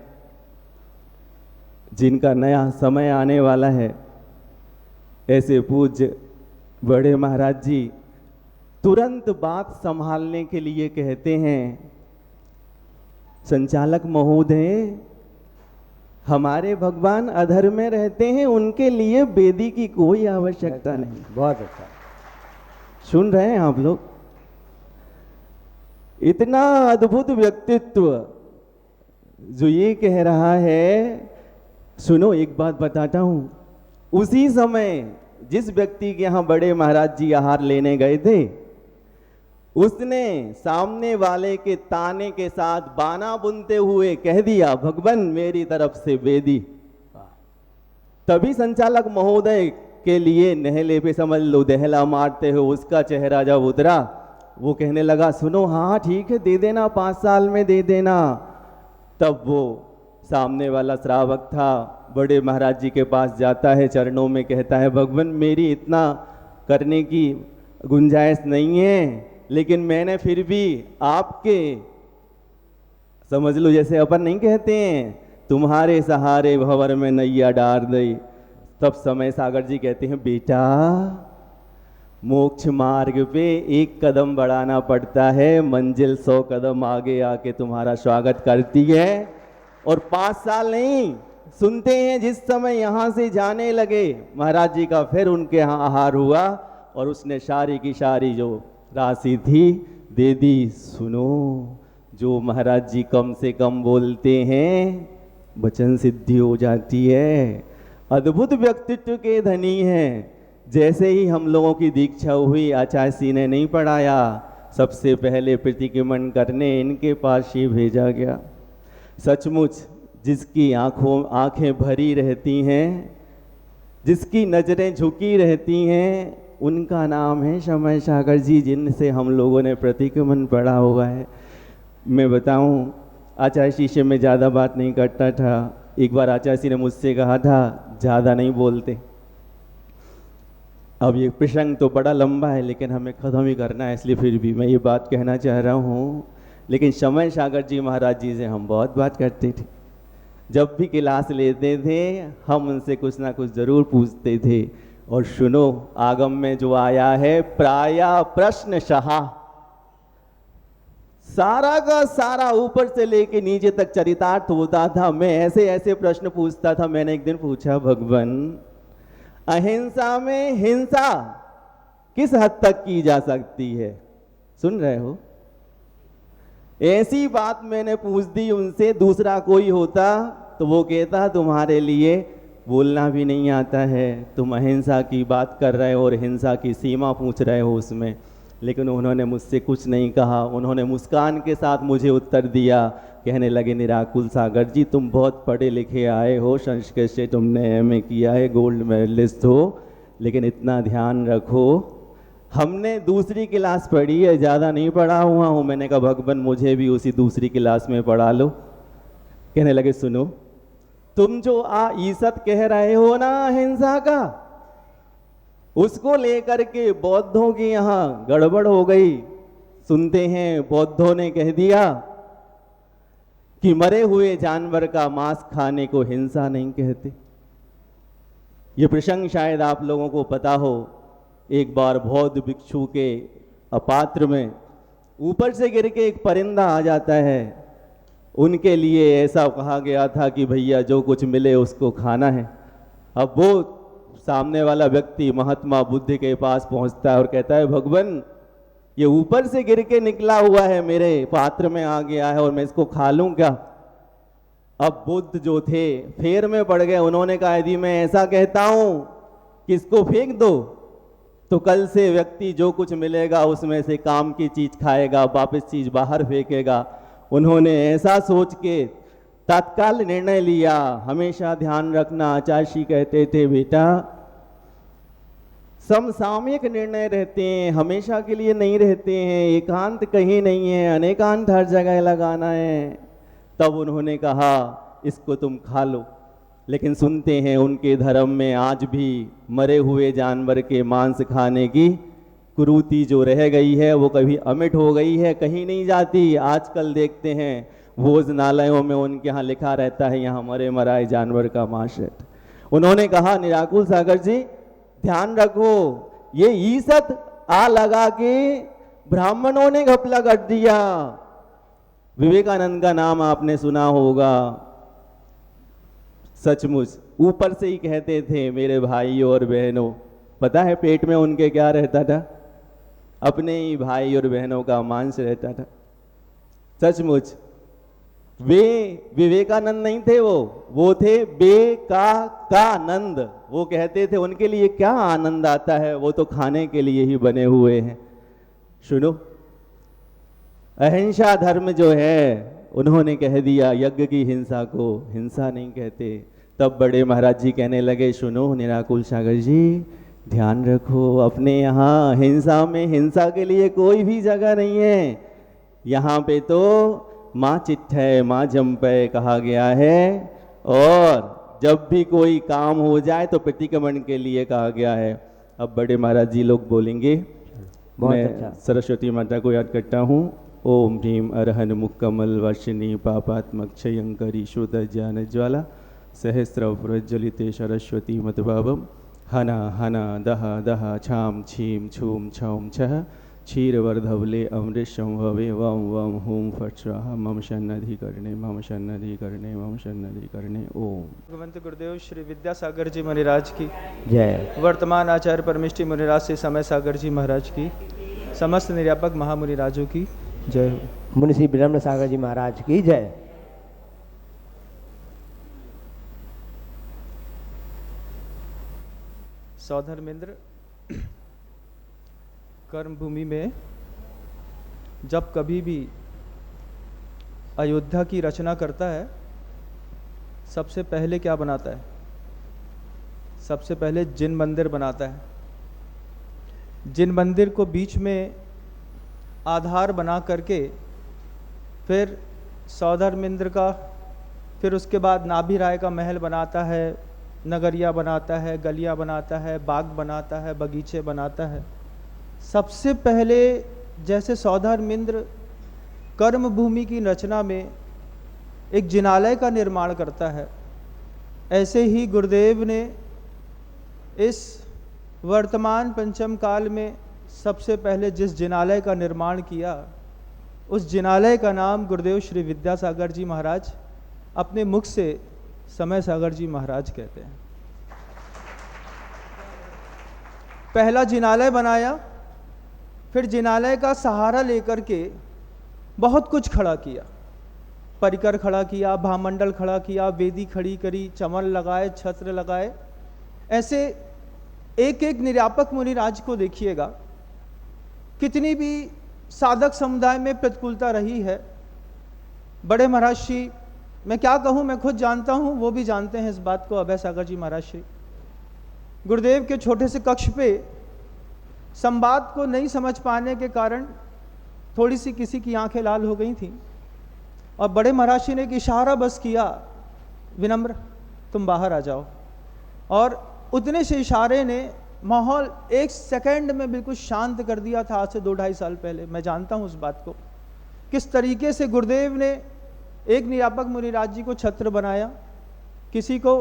जिनका नया समय आने वाला है, ऐसे पूज्य बड़े महाराज जी तुरंत बात संभालने के लिए कहते हैं, संचालक महोदय हमारे भगवान अधर में रहते हैं, उनके लिए बेदी की कोई आवश्यकता नहीं। बहुत अच्छा सुन रहे हैं आप लोग? इतना अद्भुत व्यक्तित्व जो ये कह रहा है, सुनो एक बात बताता हूं, उसी समय जिस व्यक्ति के यहाँ बड़े महाराज जी आहार लेने गए थे, उसने सामने वाले के ताने के साथ बाना बुनते हुए कह दिया, भगवान मेरी तरफ से वेदी। तभी संचालक महोदय के लिए नहले पे समझ लो दहला मारते हो उसका चेहरा जब उतरा, वो कहने लगा सुनो हाँ ठीक है दे देना, 5 साल में दे देना। तब वो सामने वाला श्रावक था, बड़े महाराज जी के पास जाता है, चरणों में कहता है भगवान मेरी इतना करने की गुंजाइश नहीं है, लेकिन मैंने फिर भी आपके, समझ लो जैसे अपन नहीं कहते हैं तुम्हारे सहारे भंवर में नैया डार दई। तब समय सागर जी कहते हैं बेटा मोक्ष मार्ग पे एक कदम बढ़ाना पड़ता है, मंजिल 100 कदम आगे आके तुम्हारा स्वागत करती है। और 5 साल नहीं, सुनते हैं जिस समय यहाँ से जाने लगे महाराज जी का फिर उनके यहाँ आहार हुआ और उसने सारी की सारी जो राशि थी दे दी। सुनो जो महाराज जी कम से कम बोलते हैं वचन सिद्धि हो जाती है। अद्भुत व्यक्तित्व के धनी हैं। जैसे ही हम लोगों की दीक्षा हुई, आचार्य जी ने नहीं पढ़ाया, सबसे पहले प्रतिक्रमण करने इनके पास ही भेजा गया। सचमुच जिसकी आंखें भरी रहती हैं, जिसकी नज़रें झुकी रहती हैं, उनका नाम है समय सागर जी, जिनसे हम लोगों ने प्रतिक्रमण पढ़ा हुआ है। मैं बताऊं, आचार्य जी से मैं ज़्यादा बात नहीं करता था। एक बार आचार्य जी ने मुझसे कहा था ज़्यादा नहीं बोलते। अब ये प्रसंग तो बड़ा लंबा है लेकिन हमें ख़त्म ही करना है, इसलिए फिर भी मैं ये बात कहना चाह रहा हूँ। लेकिन समय सागर जी महाराज जी से हम बहुत बात करते थे। जब भी क्लास लेते थे हम उनसे कुछ ना कुछ ज़रूर पूछते थे। और सुनो आगम में जो आया है प्राय प्रश्न सहा, सारा का सारा ऊपर से लेके नीचे तक चरितार्थ होता था। मैं ऐसे ऐसे प्रश्न पूछता था। मैंने एक दिन पूछा भगवान अहिंसा में हिंसा किस हद तक की जा सकती है? सुन रहे हो? ऐसी बात मैंने पूछ दी उनसे। दूसरा कोई होता तो वो कहता तुम्हारे लिए बोलना भी नहीं आता है, तुम अहिंसा की बात कर रहे हो और हिंसा की सीमा पूछ रहे हो उसमें। लेकिन उन्होंने मुझसे कुछ नहीं कहा। उन्होंने मुस्कान के साथ मुझे उत्तर दिया। कहने लगे निराकुल सागर जी तुम बहुत पढ़े लिखे आए हो, संस्कृत से तुमने एमए किया है, गोल्ड मेडलिस्ट हो, लेकिन इतना ध्यान रखो हमने दूसरी क्लास पढ़ी है, ज़्यादा नहीं पढ़ा हुआ हूँ। मैंने कहा भगवान मुझे भी उसी दूसरी क्लास में पढ़ा लो। कहने लगे सुनो तुम जो ईसत कह रहे हो ना अहिंसा का, उसको लेकर के बौद्धों की यहाँ गड़बड़ हो गई। सुनते हैं बौद्धों ने कह दिया कि मरे हुए जानवर का मांस खाने को हिंसा नहीं कहते। ये प्रसंग शायद आप लोगों को पता हो। एक बार बौद्ध भिक्षु के अपात्र में ऊपर से गिर के एक परिंदा आ जाता है। उनके लिए ऐसा कहा गया था कि भैया जो कुछ मिले उसको खाना है। अब वो सामने वाला व्यक्ति महात्मा बुद्ध के पास पहुंचता है और कहता है भगवान ये ऊपर से गिर के निकला हुआ है, मेरे पात्र में आ गया है और मैं इसको खा लूं क्या? अब बुद्ध जो थे फेर में पड़ गए। उन्होंने कहा यदि मैं ऐसा कहता हूं कि इसको फेंक दो तो कल से व्यक्ति जो कुछ मिलेगा उसमें से काम की चीज खाएगा, वापस चीज बाहर फेंकेगा। उन्होंने ऐसा सोच के तत्काल निर्णय लिया। हमेशा ध्यान रखना, आचार्य जी कहते थे बेटा समसामयिक निर्णय रहते हैं, हमेशा के लिए नहीं रहते हैं। एकांत कहीं नहीं है, अनेकांत हर जगह लगाना है। तब उन्होंने कहा इसको तुम खा लो। लेकिन सुनते हैं उनके धर्म में आज भी मरे हुए जानवर के मांस खाने की कुरीति जो रह गई है वो कभी अमिट हो गई है, कहीं नहीं जाती। आजकल देखते हैं भोजनालयों में उनके यहाँ लिखा रहता है यहाँ मरे मराए जानवर का मांस है। उन्होंने कहा निराकुल सागर जी ध्यान रखो, ये ईसत आ लगा के ब्राह्मणों ने घपला कर दिया। विवेकानंद का नाम आपने सुना होगा। सचमुच ऊपर से ही कहते थे मेरे भाइयों और बहनों। पता है पेट में उनके क्या रहता था? अपने ही भाई और बहनों का मांस रहता था। सचमुच वे विवेकानंद नहीं थे, वो थे बेकानंद। वो कहते थे उनके लिए क्या आनंद आता है, वो तो खाने के लिए ही बने हुए हैं। सुनो, अहिंसा धर्म जो है उन्होंने कह दिया यज्ञ की हिंसा को हिंसा नहीं कहते। तब बड़े महाराज जी कहने लगे, सुनो निराकुल सागर जी, ध्यान रखो, अपने यहाँ हिंसा में हिंसा के लिए कोई भी जगह नहीं है। यहाँ पे तो माँ चिट्ठय माँ जंपय कहा गया है, और जब भी कोई काम हो जाए तो प्रतिक्रमण के लिए कहा गया है। अब बड़े महाराज जी लोग बोलेंगे, मैं सरस्वती माता को याद करता हूँ। ओम ह्रीम अरहन मुक्कमल वर्षिणी पापात्मक क्षयंकरी शुद्ध ज्ञान ज्वाला सहस्र प्रज्वलिते सरस्वती मतभावम हना हना दहा दहा छाम छीम छूम छौम छह क्षीरवर्धवले अमृत संभवे वम वम हुम फट स्वाहा मम सन्नधि करणे मम सन्नधि करणे मम सन्नधि करणे। ओम। भगवंत गुरुदेव श्री विद्यासागर जी महाराज की जय। वर्तमान आचार्य परमिष्टि मुनिराज से समय सागर जी महाराज की, समस्त निर्यापक महामुनिराजों की जय हो। मुनि श्री विनम्र सागर जी महाराज की जय। सौधर्मेंद्र कर्म भूमि में जब कभी भी अयोध्या की रचना करता है, सबसे पहले क्या बनाता है? सबसे पहले जिन मंदिर बनाता है। जिन मंदिर को बीच में आधार बना करके फिर सौधर्मेंद्र का, फिर उसके बाद नाभि राय का महल बनाता है, नगरिया बनाता है, गलियां बनाता है, बाग बनाता है, बगीचे बनाता है। सबसे पहले जैसे सौधर्मेंद्र कर्म भूमि की रचना में एक जिनालय का निर्माण करता है, ऐसे ही गुरुदेव ने इस वर्तमान पंचम काल में सबसे पहले जिस जिनालय का निर्माण किया, उस जिनालय का नाम गुरुदेव श्री विद्यासागर जी महाराज अपने मुख से समय सागर जी महाराज कहते हैं। पहला जिनालय बनाया, फिर जिनालय का सहारा लेकर के बहुत कुछ खड़ा किया, परिकर खड़ा किया, भामंडल खड़ा किया, वेदी खड़ी करी, चमन लगाए, छत्र लगाए। ऐसे एक एक निर्यापक मुनिराज को देखिएगा, कितनी भी साधक समुदाय में प्रतिकूलता रही है। बड़े महाराज श्री, मैं क्या कहूँ, मैं खुद जानता हूँ, वो भी जानते हैं इस बात को, अभय सागर जी महाराज श्री गुरुदेव के छोटे से कक्ष पे संवाद को नहीं समझ पाने के कारण थोड़ी सी किसी की आंखें लाल हो गई थी, और बड़े महाराज श्री ने एक इशारा बस किया, विनम्र तुम बाहर आ जाओ, और उतने से इशारे ने माहौल एक सेकंड में बिल्कुल शांत कर दिया था। आज से 2-2.5 साल पहले मैं जानता हूँ उस बात को, किस तरीके से गुरुदेव ने एक निर्यापक मुनिराज जी को छत्र बनाया, किसी को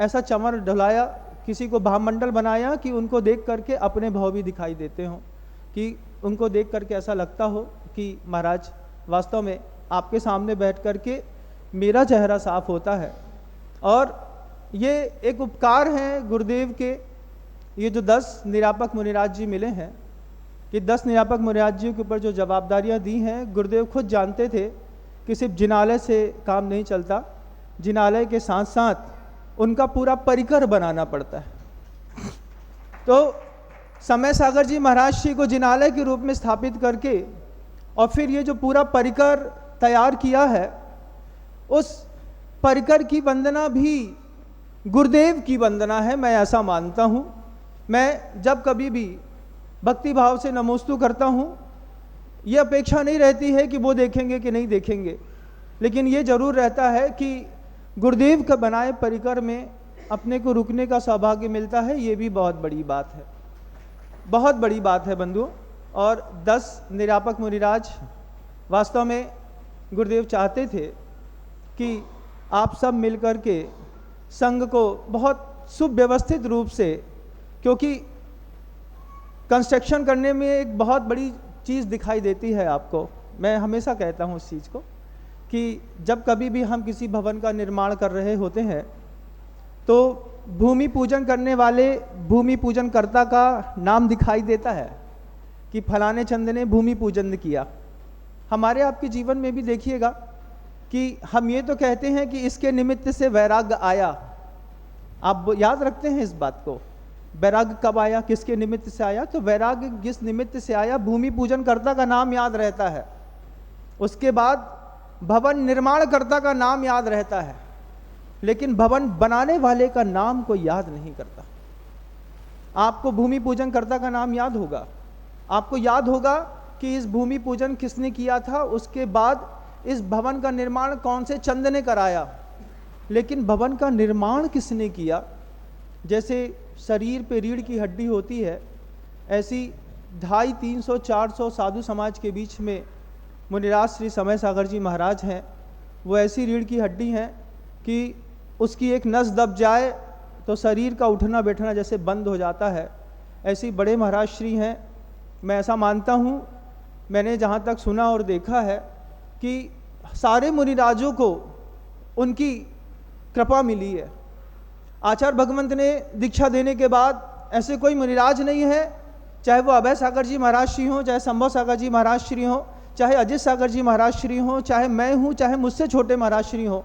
ऐसा चमर ढलाया, किसी को भामंडल बनाया कि उनको देख करके अपने भाव भी दिखाई देते हों, कि उनको देख करके ऐसा लगता हो कि महाराज वास्तव में आपके सामने बैठ करके मेरा चेहरा साफ होता है। और ये एक उपकार है गुरुदेव के, ये जो 10 निर्यापक मुनिराज जी मिले हैं, कि 10 निर्यापक मुनिराज जी के ऊपर जो जवाबदारियां दी हैं, गुरुदेव खुद जानते थे कि सिर्फ जिनालय से काम नहीं चलता, जिनालय के साथ साथ उनका पूरा परिकर बनाना पड़ता है। तो समय सागर जी महाराज श्री को जिनालय के रूप में स्थापित करके और फिर ये जो पूरा परिकर तैयार किया है, उस परिकर की वंदना भी गुरुदेव की वंदना है, मैं ऐसा मानता हूँ। मैं जब कभी भी भक्ति भाव से नमोस्तु करता हूँ, ये अपेक्षा नहीं रहती है कि वो देखेंगे कि नहीं देखेंगे, लेकिन ये जरूर रहता है कि गुरुदेव का बनाए परिकर में अपने को रुकने का सौभाग्य मिलता है। ये भी बहुत बड़ी बात है, बहुत बड़ी बात है बंधुओं। और 10 निर्यापक मुनिराज वास्तव में गुरुदेव चाहते थे कि आप सब मिलकर के संघ को बहुत सुव्यवस्थित रूप से, क्योंकि कंस्ट्रक्शन करने में एक बहुत बड़ी चीज़ दिखाई देती है आपको, मैं हमेशा कहता हूँ उस चीज़ को, कि जब कभी भी हम किसी भवन का निर्माण कर रहे होते हैं तो भूमि पूजन करने वाले भूमि पूजन कर्ता का नाम दिखाई देता है कि फलाने चंद ने भूमि पूजन किया। हमारे आपके जीवन में भी देखिएगा कि हम ये तो कहते हैं कि इसके निमित्त से वैराग्य आया। आप याद रखते हैं इस बात को, वैराग्य कब आया, किसके निमित्त से आया? तो वैराग्य जिस निमित्त से आया, भूमि पूजनकर्ता का नाम याद रहता है, उसके बाद भवन निर्माणकर्ता का नाम याद रहता है, लेकिन भवन बनाने वाले का नाम कोई याद नहीं करता। आपको भूमि पूजनकर्ता का नाम याद होगा, आपको याद होगा कि इस भूमि पूजन किसने किया था, उसके बाद इस भवन का निर्माण कौन से चंद ने कराया, लेकिन भवन का निर्माण किसने किया? जैसे शरीर पे रीढ़ की हड्डी होती है, ऐसी 250, 300, 400 साधु समाज के बीच में मुनिराज श्री समय सागर जी महाराज हैं। वो ऐसी रीढ़ की हड्डी हैं कि उसकी एक नस दब जाए तो शरीर का उठना बैठना जैसे बंद हो जाता है। ऐसी बड़े महाराज श्री हैं। मैं ऐसा मानता हूँ, मैंने जहाँ तक सुना और देखा है कि सारे मुनिराजों को उनकी कृपा मिली है। आचार्य भगवंत ने दीक्षा देने के बाद ऐसे कोई मुनिराज नहीं है, चाहे वो अभय सागर जी महाराज श्री हों, चाहे संभव सागर जी महाराज श्री हों, चाहे अजित सागर जी महाराज श्री हों, चाहे मैं हूँ, चाहे मुझसे छोटे महाराज श्री हों,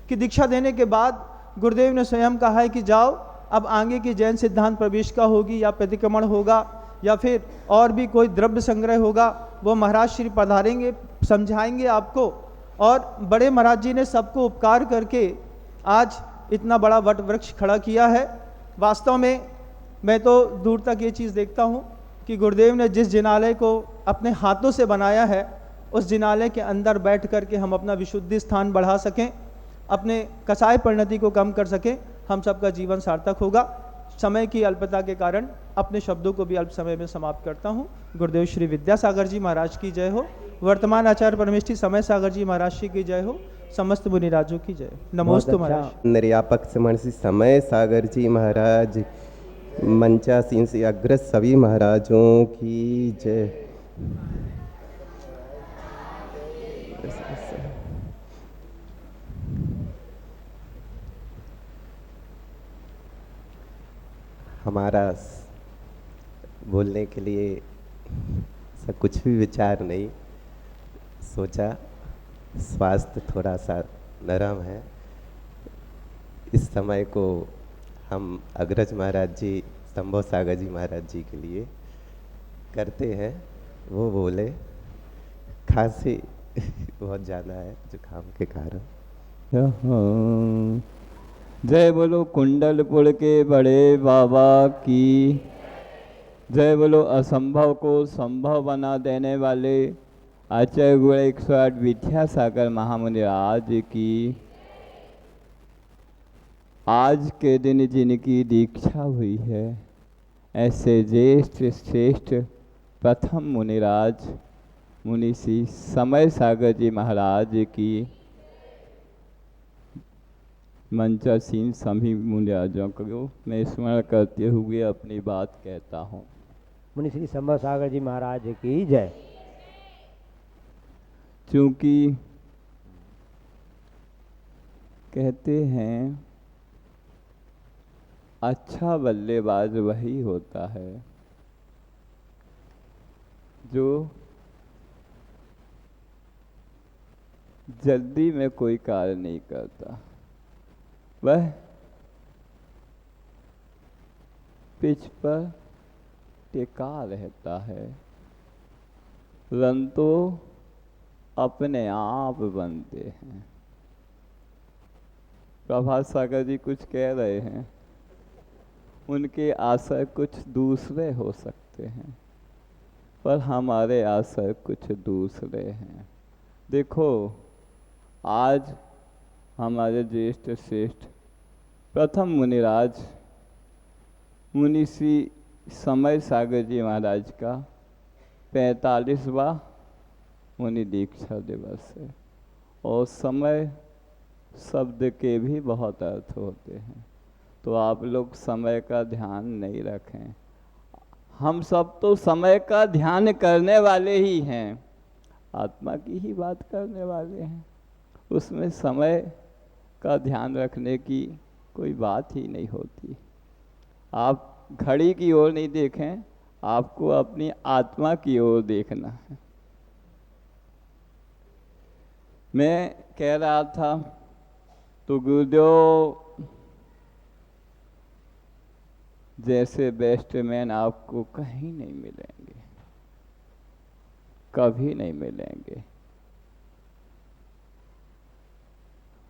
कि दीक्षा देने के बाद गुरुदेव ने स्वयं कहा है कि जाओ, अब आगे की जैन सिद्धांत प्रवेशिका होगी या प्रतिक्रमण होगा या फिर और भी कोई द्रव्य संग्रह होगा, वो महाराज श्री पधारेंगे, समझाएंगे आपको। और बड़े महाराज जी ने सबको उपकार करके आज इतना बड़ा वट वृक्ष खड़ा किया है। वास्तव में मैं तो दूर तक ये चीज़ देखता हूँ कि गुरुदेव ने जिस जिनालय को अपने हाथों से बनाया है, उस जिनालय के अंदर बैठ कर के हम अपना विशुद्धि स्थान बढ़ा सकें, अपने कसाय परिणति को कम कर सकें, हम सबका जीवन सार्थक होगा। समय की अल्पता के कारण अपने शब्दों को भी अल्प समय में समाप्त करता हूँ। गुरुदेव श्री विद्यासागर जी महाराज की जय हो। वर्तमान आचार्य परमेष्ठी समय सागर जी महाराज श्री की जय हो। समस्त मुनिराजों की जय। नमोस्तु महाराज। निर्यापक से महर्षि समय सागर जी महाराज, मंचासीन से अग्रज सभी महाराजों की जय। हमारा बोलने के लिए सब कुछ भी विचार नहीं, सोचा स्वास्थ्य थोड़ा सा नरम है, इस समय को हम अग्रज महाराज जी, संभव सागर जी महाराज जी के लिए करते हैं। वो बोले खांसी बहुत ज़्यादा है जुकाम के कारण। जय बोलो कुंडलपुर के बड़े बाबा की जय बोलो। असंभव को संभव बना देने वाले आचार्य गुरु 108 विद्यासागर महामुनि आज की। आज के दिन जिनकी दीक्षा हुई है, ऐसे ज्येष्ठ श्रेष्ठ प्रथम मुनिराज मुनि श्री समय सागर जी महाराज की मंचासीन सभी मुनिराजों को मैं स्मरण करते हुए अपनी बात कहता हूँ। मुनि श्री संभव सागर जी महाराज की जय। क्योंकि कहते हैं अच्छा बल्लेबाज वही होता है जो जल्दी में कोई कार्य नहीं करता, वह पिच पर टिका रहता है। रन तो अपने आप बनते हैं। प्रभात सागर जी कुछ कह रहे हैं, उनके आशय कुछ दूसरे हो सकते हैं, पर हमारे आशय कुछ दूसरे हैं। देखो, आज हमारे ज्येष्ठ श्रेष्ठ प्रथम मुनिराज मुनि श्री समय सागर जी महाराज का 45वां मुनि दीक्षा दिवस है। और समय शब्द के भी बहुत अर्थ होते हैं, तो आप लोग समय का ध्यान नहीं रखें। हम सब तो समय का ध्यान करने वाले ही हैं, आत्मा की ही बात करने वाले हैं। उसमें समय का ध्यान रखने की कोई बात ही नहीं होती। आप घड़ी की ओर नहीं देखें, आपको अपनी आत्मा की ओर देखना है। मैं कह रहा था तो गुरुदेव जैसे बेस्ट मैन आपको कहीं नहीं मिलेंगे, कभी नहीं मिलेंगे।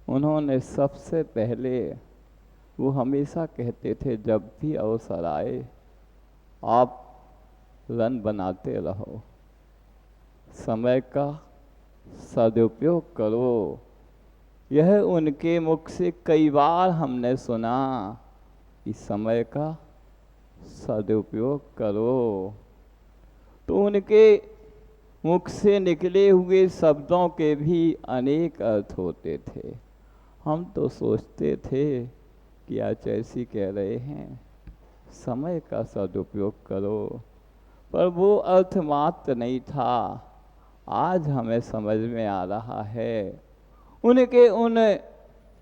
उन्होंने सबसे पहले, वो हमेशा कहते थे जब भी अवसर आए आप रन बनाते रहो, समय का सदुपयोग करो। यह उनके मुख से कई बार हमने सुना कि समय का सदुपयोग करो। तो उनके मुख से निकले हुए शब्दों के भी अनेक अर्थ होते थे। हम तो सोचते थे कि आचार्य कह रहे हैं समय का सदुपयोग करो, पर वो अर्थ मात्र नहीं था। आज हमें समझ में आ रहा है उनके उन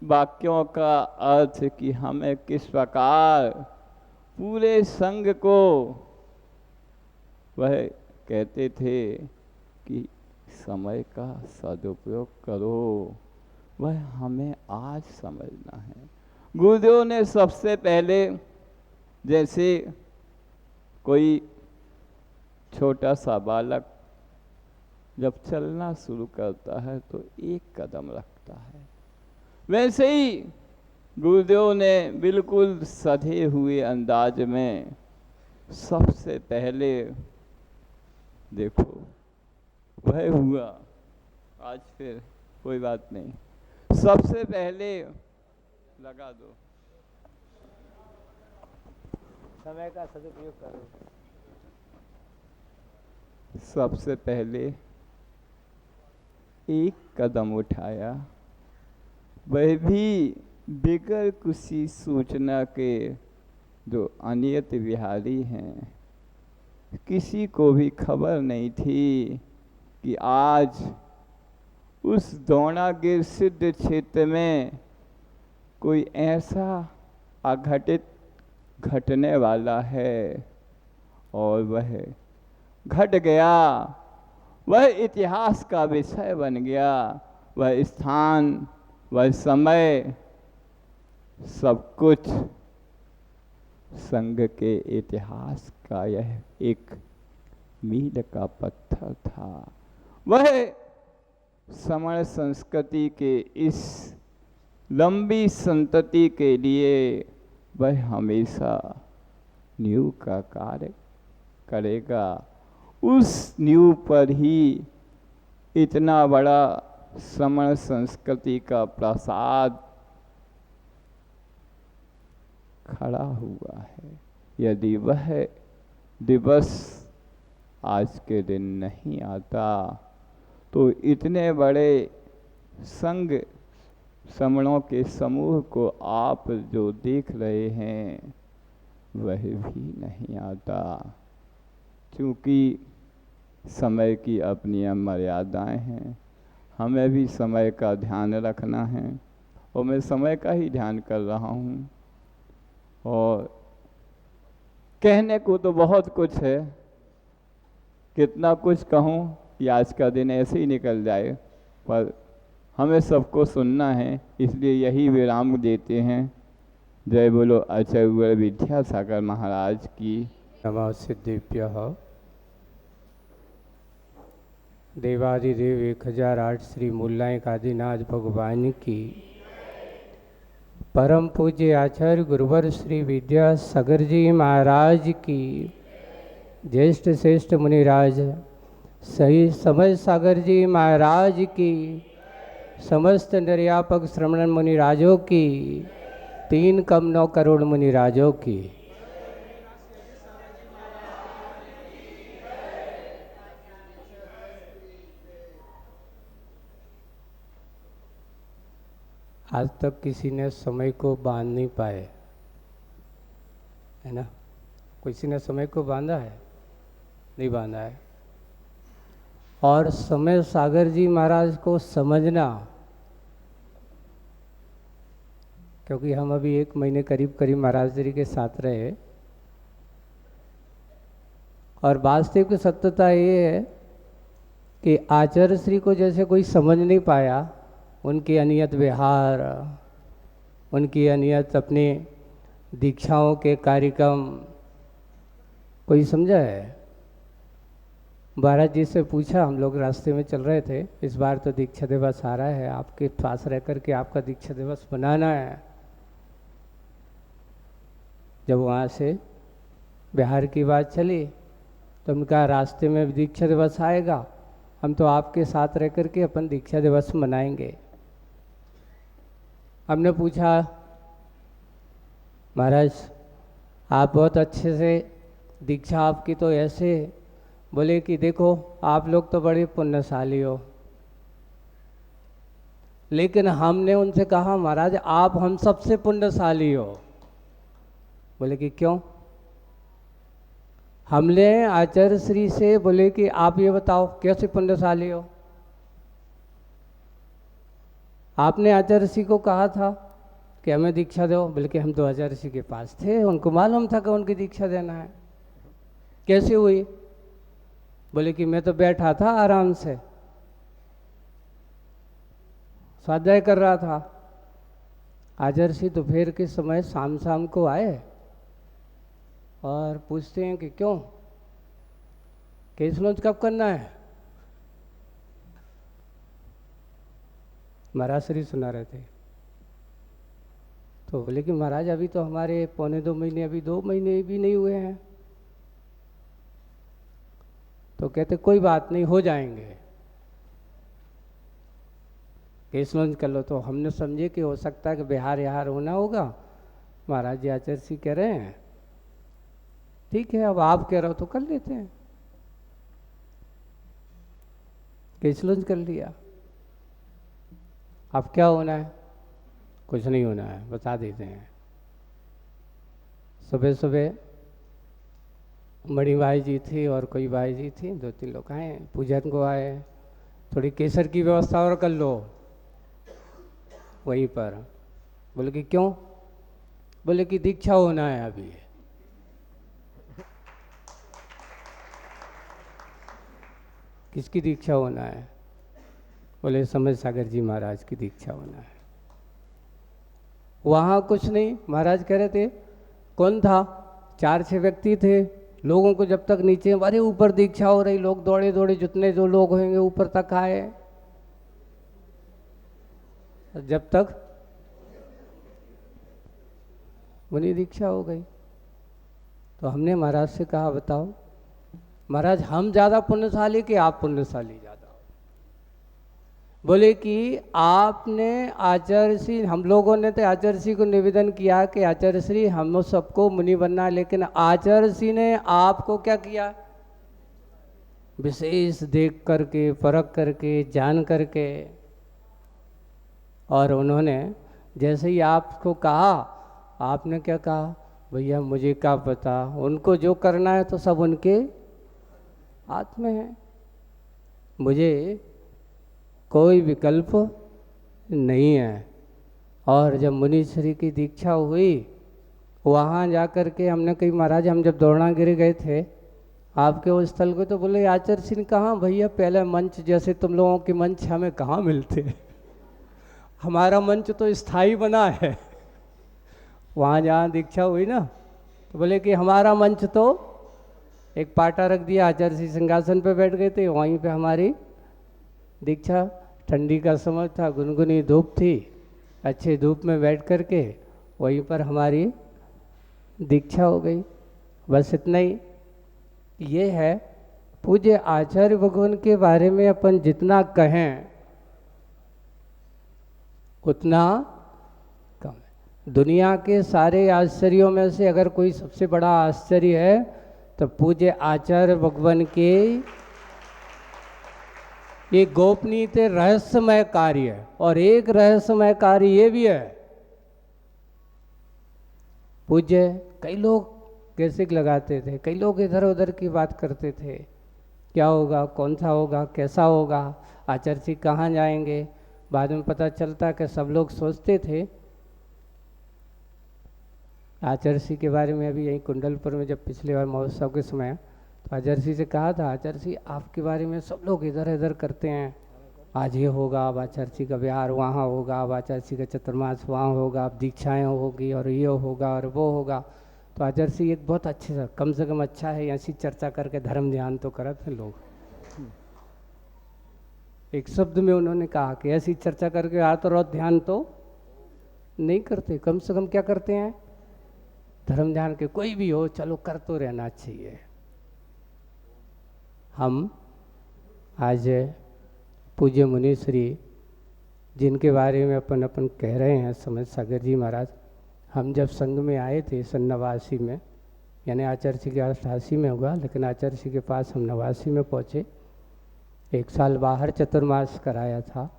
वाक्यों का अर्थ कि हमें किस प्रकार पूरे संघ को वह कहते थे कि समय का सदुपयोग करो, वह हमें आज समझना है। गुरुदेव ने सबसे पहले, जैसे कोई छोटा सा बालक जब चलना शुरू करता है तो एक कदम रखता है, वैसे ही गुरुदेव ने बिल्कुल सधे हुए अंदाज में सबसे पहले, देखो वह हुआ, आज फिर कोई बात नहीं, सबसे पहले लगा दो, समय का सदुपयोग करो। सबसे पहले एक कदम उठाया, वह भी बिगर किसी सूचना के। जो अनियत विहारी हैं, किसी को भी खबर नहीं थी कि आज उस द्रोणागिर सिद्ध क्षेत्र में कोई ऐसा अघटित घटने वाला है, और वह घट गया। वह इतिहास का विषय बन गया। वह स्थान, वह समय, सब कुछ संघ के इतिहास का यह एक मील का पत्थर था। वह समण संस्कृति के इस लंबी संतति के लिए वह हमेशा नींव का कार्य करेगा। उस नींव पर ही इतना बड़ा समण संस्कृति का प्रसाद खड़ा हुआ है। यदि वह दिवस आज के दिन नहीं आता तो इतने बड़े संघ समणों के समूह को आप जो देख रहे हैं वह भी नहीं आता, क्योंकि समय की अपनी मर्यादाएं हैं। हमें भी समय का ध्यान रखना है, और मैं समय का ही ध्यान कर रहा हूँ। और कहने को तो बहुत कुछ है, कितना कुछ कहूँ कि आज का दिन ऐसे ही निकल जाए, पर हमें सबको सुनना है, इसलिए यही विराम देते हैं। जय बोलो आचार्य विद्यासागर महाराज की। नमः सिद्धिभ्यः। देवादिदेव 1008 श्री मूलांक आदिनाथ भगवान की। परम पूज्य आचार्य गुरुवर श्री विद्यासागर जी महाराज की। ज्येष्ठ श्रेष्ठ मुनिराज सही समझ सागर जी महाराज की। समस्त निर्यापक श्रमण मुनिराजों की। 3,9 करोड़ मुनिराजों की। आज तक किसी ने समय को बांध नहीं पाए, है ना? किसी ने समय को बांधा है? नहीं बांधा है। और समय सागर जी महाराज को समझना, क्योंकि हम अभी 1 महीने करीब महाराज जी के साथ रहे, और वास्तविक सत्यता ये है कि आचार्य श्री को जैसे कोई समझ नहीं पाया, उनकी अनियत व्यवहार, उनकी अनियत अपने दीक्षाओं के कार्यक्रम कोई समझा है। महाराज जी से पूछा, हम लोग रास्ते में चल रहे थे, इस बार तो दीक्षा दिवस आ रहा है, आपके पास रह कर के आपका दीक्षा दिवस मनाना है। जब वहाँ से बिहार की बात चली तो उनका रास्ते में दीक्षा दिवस आएगा, हम तो आपके साथ रह कर के अपन दीक्षा दिवस मनाएंगे। हमने पूछा, महाराज आप बहुत अच्छे से दीक्षा आपकी तो ऐसे, बोले कि देखो आप लोग तो बड़े पुण्यशाली हो, लेकिन हमने उनसे कहा महाराज आप हम सबसे पुण्यशाली हो। बोले कि क्यों? हमने आचार्य श्री से बोले कि आप ये बताओ कैसे पुण्यशाली हो। आपने आचार्य श्री को कहा था कि हमें दीक्षा दो, बल्कि हम तो आचार्य श्री के पास थे, उनको मालूम था कि उनकी दीक्षा देना है। कैसे हुई? बोले कि मैं तो बैठा था आराम से, स्वाध्याय कर रहा था। आचार्य श्री दोपहर के समय शाम को आए और पूछते हैं कि क्यों, केस लॉन्च कब करना है? महाराज श्री सुना रहे थे। तो बोले कि महाराज अभी तो हमारे 1.25 महीने, अभी 2 महीने भी नहीं हुए हैं। तो कहते कोई बात नहीं, हो जाएंगे, केस लॉन्च कर लो। तो हमने समझे कि हो सकता है कि बिहार यहाँ होना होगा। महाराज जी आचार्य श्री कह रहे हैं ठीक है, अब आप कह रहे हो तो कर लेते हैं। केस लॉन्च कर लिया। अब क्या होना है? कुछ नहीं होना है, बता देते हैं। सुबह सुबह बड़ी भाई जी थी और कोई भाई जी थी, 2-3 लोग आए, पूजन को आए, थोड़ी केसर की व्यवस्था और कर लो वहीं पर। बोले कि क्यों? बोले कि दीक्षा होना है अभी। किसकी दीक्षा होना है? बोले समझ सागर जी महाराज की दीक्षा होना है। वहाँ कुछ नहीं, महाराज कह रहे थे कौन था, 4-6 व्यक्ति थे। लोगों को जब तक नीचे, अरे ऊपर दीक्षा हो रही, लोग दौड़े दौड़े, जितने जो लोग होंगे ऊपर तक आए। जब तक मुनि दीक्षा हो गई तो हमने महाराज से कहा बताओ महाराज हम ज़्यादा पुण्यशाली कि आप पुण्यशाली ज़्यादा? बोले कि आपने आचार्य श्री, हम लोगों ने तो आचार्य श्री को निवेदन किया कि आचार्य श्री हम सबको मुनि बनना है, लेकिन आचार्य श्री ने आपको क्या किया? विशेष देख करके, परख करके, जान करके, और उन्होंने जैसे ही आपको कहा, आपने क्या कहा? भैया मुझे क्या पता, उनको जो करना है तो सब उनके हाथ में है, मुझे कोई विकल्प नहीं है। और जब मुनीश्वरी की दीक्षा हुई, वहाँ जा कर के हमने कही महाराज हम जब दौड़ागिरी गए थे आपके उस स्थल को, तो बोले आचार्य सिंह कहाँ भैया, पहले मंच जैसे तुम लोगों के मंच हमें कहाँ मिलते, हमारा मंच तो स्थायी बना है। वहाँ जहाँ दीक्षा हुई ना, तो बोले कि हमारा मंच तो एक पाटा रख दिया, आचार्य सिंह सिंहासन पे बैठ गए थे, वहीं पे हमारी दीक्षा, ठंडी का समय था, गुनगुनी धूप थी, अच्छे धूप में बैठ कर के वहीं पर हमारी दीक्षा हो गई। बस इतना ही। ये है पूज्य आचार्य भगवान के बारे में अपन जितना कहें उतना कम है। दुनिया के सारे आश्चर्यों में से अगर कोई सबसे बड़ा आश्चर्य है तो पूज्य आचार्य भगवान के ये गोपनीय रहस्यमय कार्य है। और एक रहस्यमय कार्य ये भी है, पूज्य कई लोग कैसे लगाते थे, कई लोग इधर उधर की बात करते थे, क्या होगा, कौन सा होगा, कैसा होगा, आचार्य जी कहाँ जाएंगे। बाद में पता चलता कि सब लोग सोचते थे आचार्य जी के बारे में। अभी यहीं कुंडलपुर में जब पिछले बार महोत्सव के समय तो आचार्य से कहा था, आचार्य आपके बारे में सब लोग इधर इधर करते हैं, आज ये होगा, अब आचार्य का विहार वहाँ होगा, अब आचार्य का चतुर्मास वहाँ होगा, अब दीक्षाएँ होगी और ये होगा और वो होगा। तो आचार्य एक बहुत अच्छे से, कम से कम अच्छा है ऐसी चर्चा करके धर्म ध्यान तो करते हैं लोग। एक शब्द में उन्होंने कहा कि ऐसी चर्चा करके आत और ध्यान तो नहीं करते, कम से कम क्या करते हैं, धर्म ध्यान के कोई भी हो चलो कर तो रहना चाहिए। हम आज पूज्य मुनि श्री जिनके बारे में अपन कह रहे हैं समझ सागर जी महाराज, हम जब संघ में आए थे सन 89 में, यानी आचार्य के 88 में हुआ, लेकिन आचार्य के पास हम 89 में पहुँचे। एक साल बाहर चतुर्मास कराया था,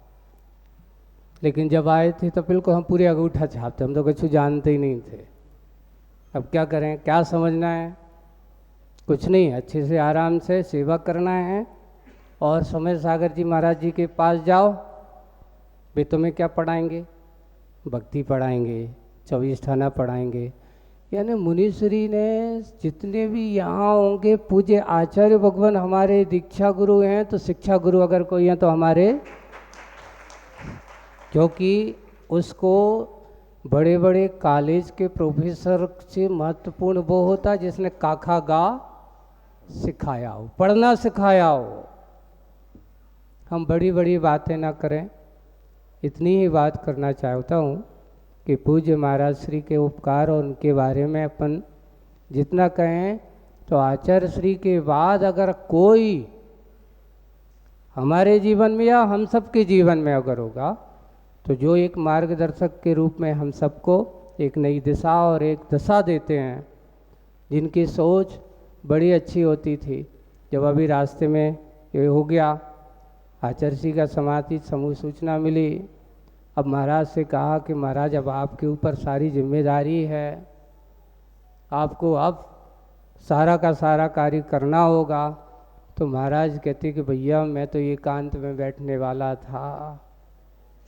लेकिन जब आए थे तो बिल्कुल हम पूरे अंगूठा छापते, हम तो कुछ जानते ही नहीं थे। अब क्या करें, क्या समझना है, कुछ नहीं, अच्छे से आराम से सेवा करना है और समय सागर जी महाराज जी के पास जाओ, वे तुम्हें क्या पढ़ाएंगे, भक्ति पढ़ाएंगे, 24 ठाना पढ़ाएंगे। यानी मुनीश्री ने जितने भी यहाँ होंगे पूज्य आचार्य भगवान हमारे दीक्षा गुरु हैं, तो शिक्षा गुरु अगर कोई है तो हमारे, क्योंकि उसको बड़े बड़े कॉलेज के प्रोफेसर से महत्वपूर्ण वो होता है जिसने काखा गा सिखाया हो, पढ़ना सिखाया हो। हम बड़ी बड़ी बातें ना करें, इतनी ही बात करना चाहता हूँ कि पूज्य महाराज श्री के उपकार और उनके बारे में अपन जितना कहें तो आचार्य श्री के बाद अगर कोई हमारे जीवन में या हम सबके जीवन में अगर होगा तो जो एक मार्गदर्शक के रूप में हम सबको एक नई दिशा और एक दशा देते हैं, जिनकी सोच बड़ी अच्छी होती थी। जब अभी रास्ते में ये हो गया, आचार्य जी का समाधि समूह सूचना मिली, अब महाराज से कहा कि महाराज अब आपके ऊपर सारी जिम्मेदारी है, आपको अब सारा का सारा कार्य करना होगा। तो महाराज कहते कि भैया मैं तो एकांत में बैठने वाला था,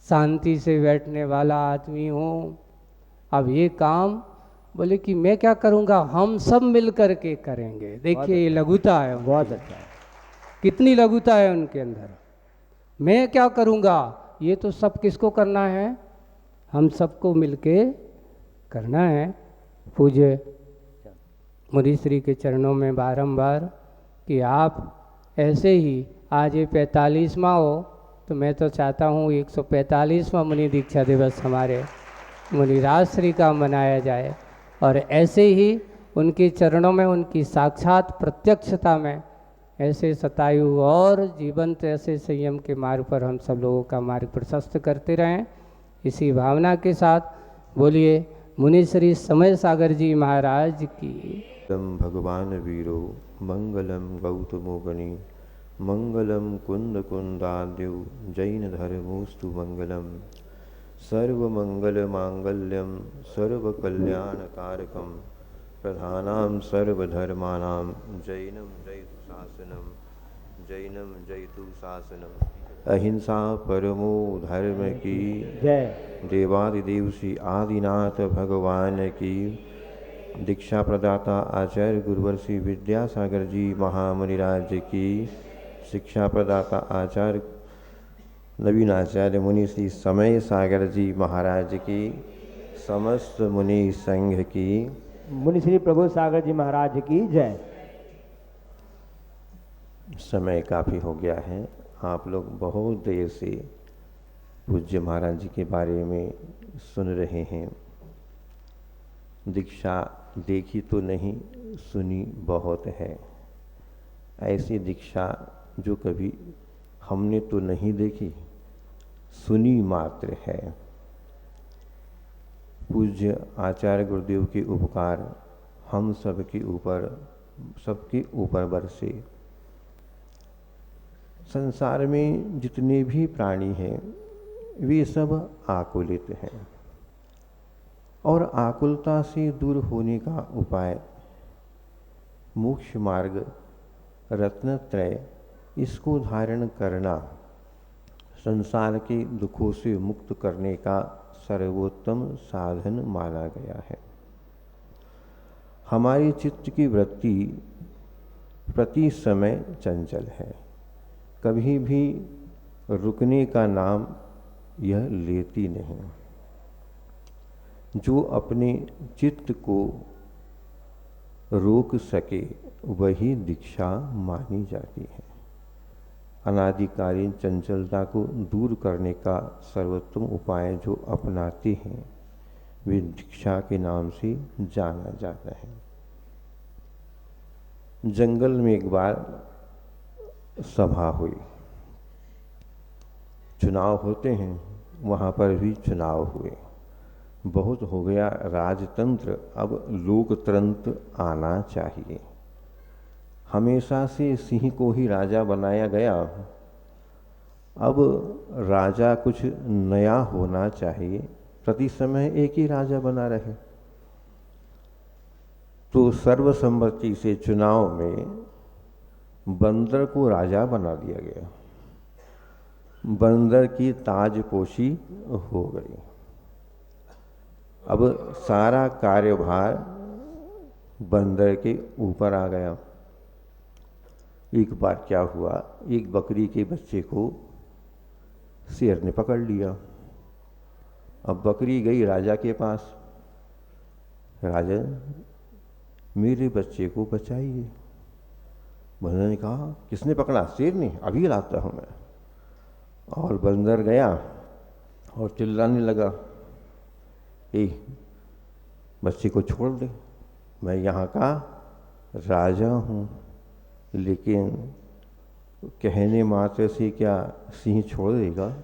शांति से बैठने वाला आदमी हूँ, अब ये काम, बोले कि मैं क्या करूँगा, हम सब मिल कर के करेंगे। देखिए ये लघुता है, बहुत अच्छा है, कितनी लघुता है उनके अंदर। मैं क्या करूँगा, ये तो सब किसको करना है, हम सबको मिलके करना है। पूज्य मुनीश्री के चरणों में बारंबार कि आप ऐसे ही आज ये 45वां हो, तो मैं तो चाहता हूँ 145वां मुनि दीक्षा दिवस हमारे मुनिराज श्री का मनाया जाए, और ऐसे ही उनके चरणों में उनकी साक्षात प्रत्यक्षता में ऐसे शतायु और जीवंत ऐसे संयम के मार्ग पर हम सब लोगों का मार्ग प्रशस्त करते रहें। इसी भावना के साथ बोलिए मुनि श्री समय सागर जी महाराज की। भगवान वीरो मंगलम गौतमोगणि मंगलम कुंद कुंदाद्यौ जैन धर्मोस्तु मंगलम सर्वमंगल मांगल्यम सर्वकल्याणकारकम प्रधानां सर्वधर्माणां जैनम जयतु शासनम जैनम जयतु शासनम। अहिंसा परमो धर्म की जय। देवादिदेव श्री आदिनाथ भगवान की। दीक्षा प्रदाता आचार्य गुरुवर श्री विद्यासागर जी महामुनिराज की। शिक्षा प्रदाता आचार्य नवीन आचार्य मुनि श्री समय सागर जी महाराज की। समस्त मुनि संघ की। मुनि श्री प्रभु सागर जी महाराज की जय। समय काफ़ी हो गया है, आप लोग बहुत देर से पूज्य महाराज जी के बारे में सुन रहे हैं। दीक्षा देखी तो नहीं, सुनी बहुत है। ऐसी दीक्षा जो कभी हमने तो नहीं देखी, सुनी मात्र है। पूज्य आचार्य गुरुदेव के उपकार हम सबके ऊपर बरसे। संसार में जितने भी प्राणी हैं वे सब आकुलित हैं, और आकुलता से दूर होने का उपाय मोक्ष मार्ग रत्नत्रय, इसको धारण करना संसार के दुखों से मुक्त करने का सर्वोत्तम साधन माना गया है। हमारी चित्त की वृत्ति प्रति समय चंचल है, कभी भी रुकने का नाम यह लेती नहीं। जो अपने चित्त को रोक सके वही दीक्षा मानी जाती है। अनादिकालीन चंचलता को दूर करने का सर्वोत्तम उपाय जो अपनाते हैं वे दीक्षा के नाम से जाना जाता है। जंगल में एक बार सभा हुई, चुनाव होते हैं, वहाँ पर भी चुनाव हुए। बहुत हो गया राजतंत्र, अब लोकतंत्र आना चाहिए। हमेशा से सिंह को ही राजा बनाया गया, अब राजा कुछ नया होना चाहिए, प्रति समय एक ही राजा बना रहे। तो सर्वसम्मति से चुनाव में बंदर को राजा बना दिया गया। बंदर की ताजपोशी हो गई। अब सारा कार्यभार बंदर के ऊपर आ गया। एक बार क्या हुआ, एक बकरी के बच्चे को शेर ने पकड़ लिया। अब बकरी गई राजा के पास, राजा मेरे बच्चे को बचाइए। बंदर ने कहा किसने पकड़ा? शेर ने, अभी लाता हूँ मैं। और बंदर गया और चिल्लाने लगा, ए बच्चे को छोड़ दे, मैं यहाँ का राजा हूँ। लेकिन कहने मात्र से क्या सिंह छोड़ देगा?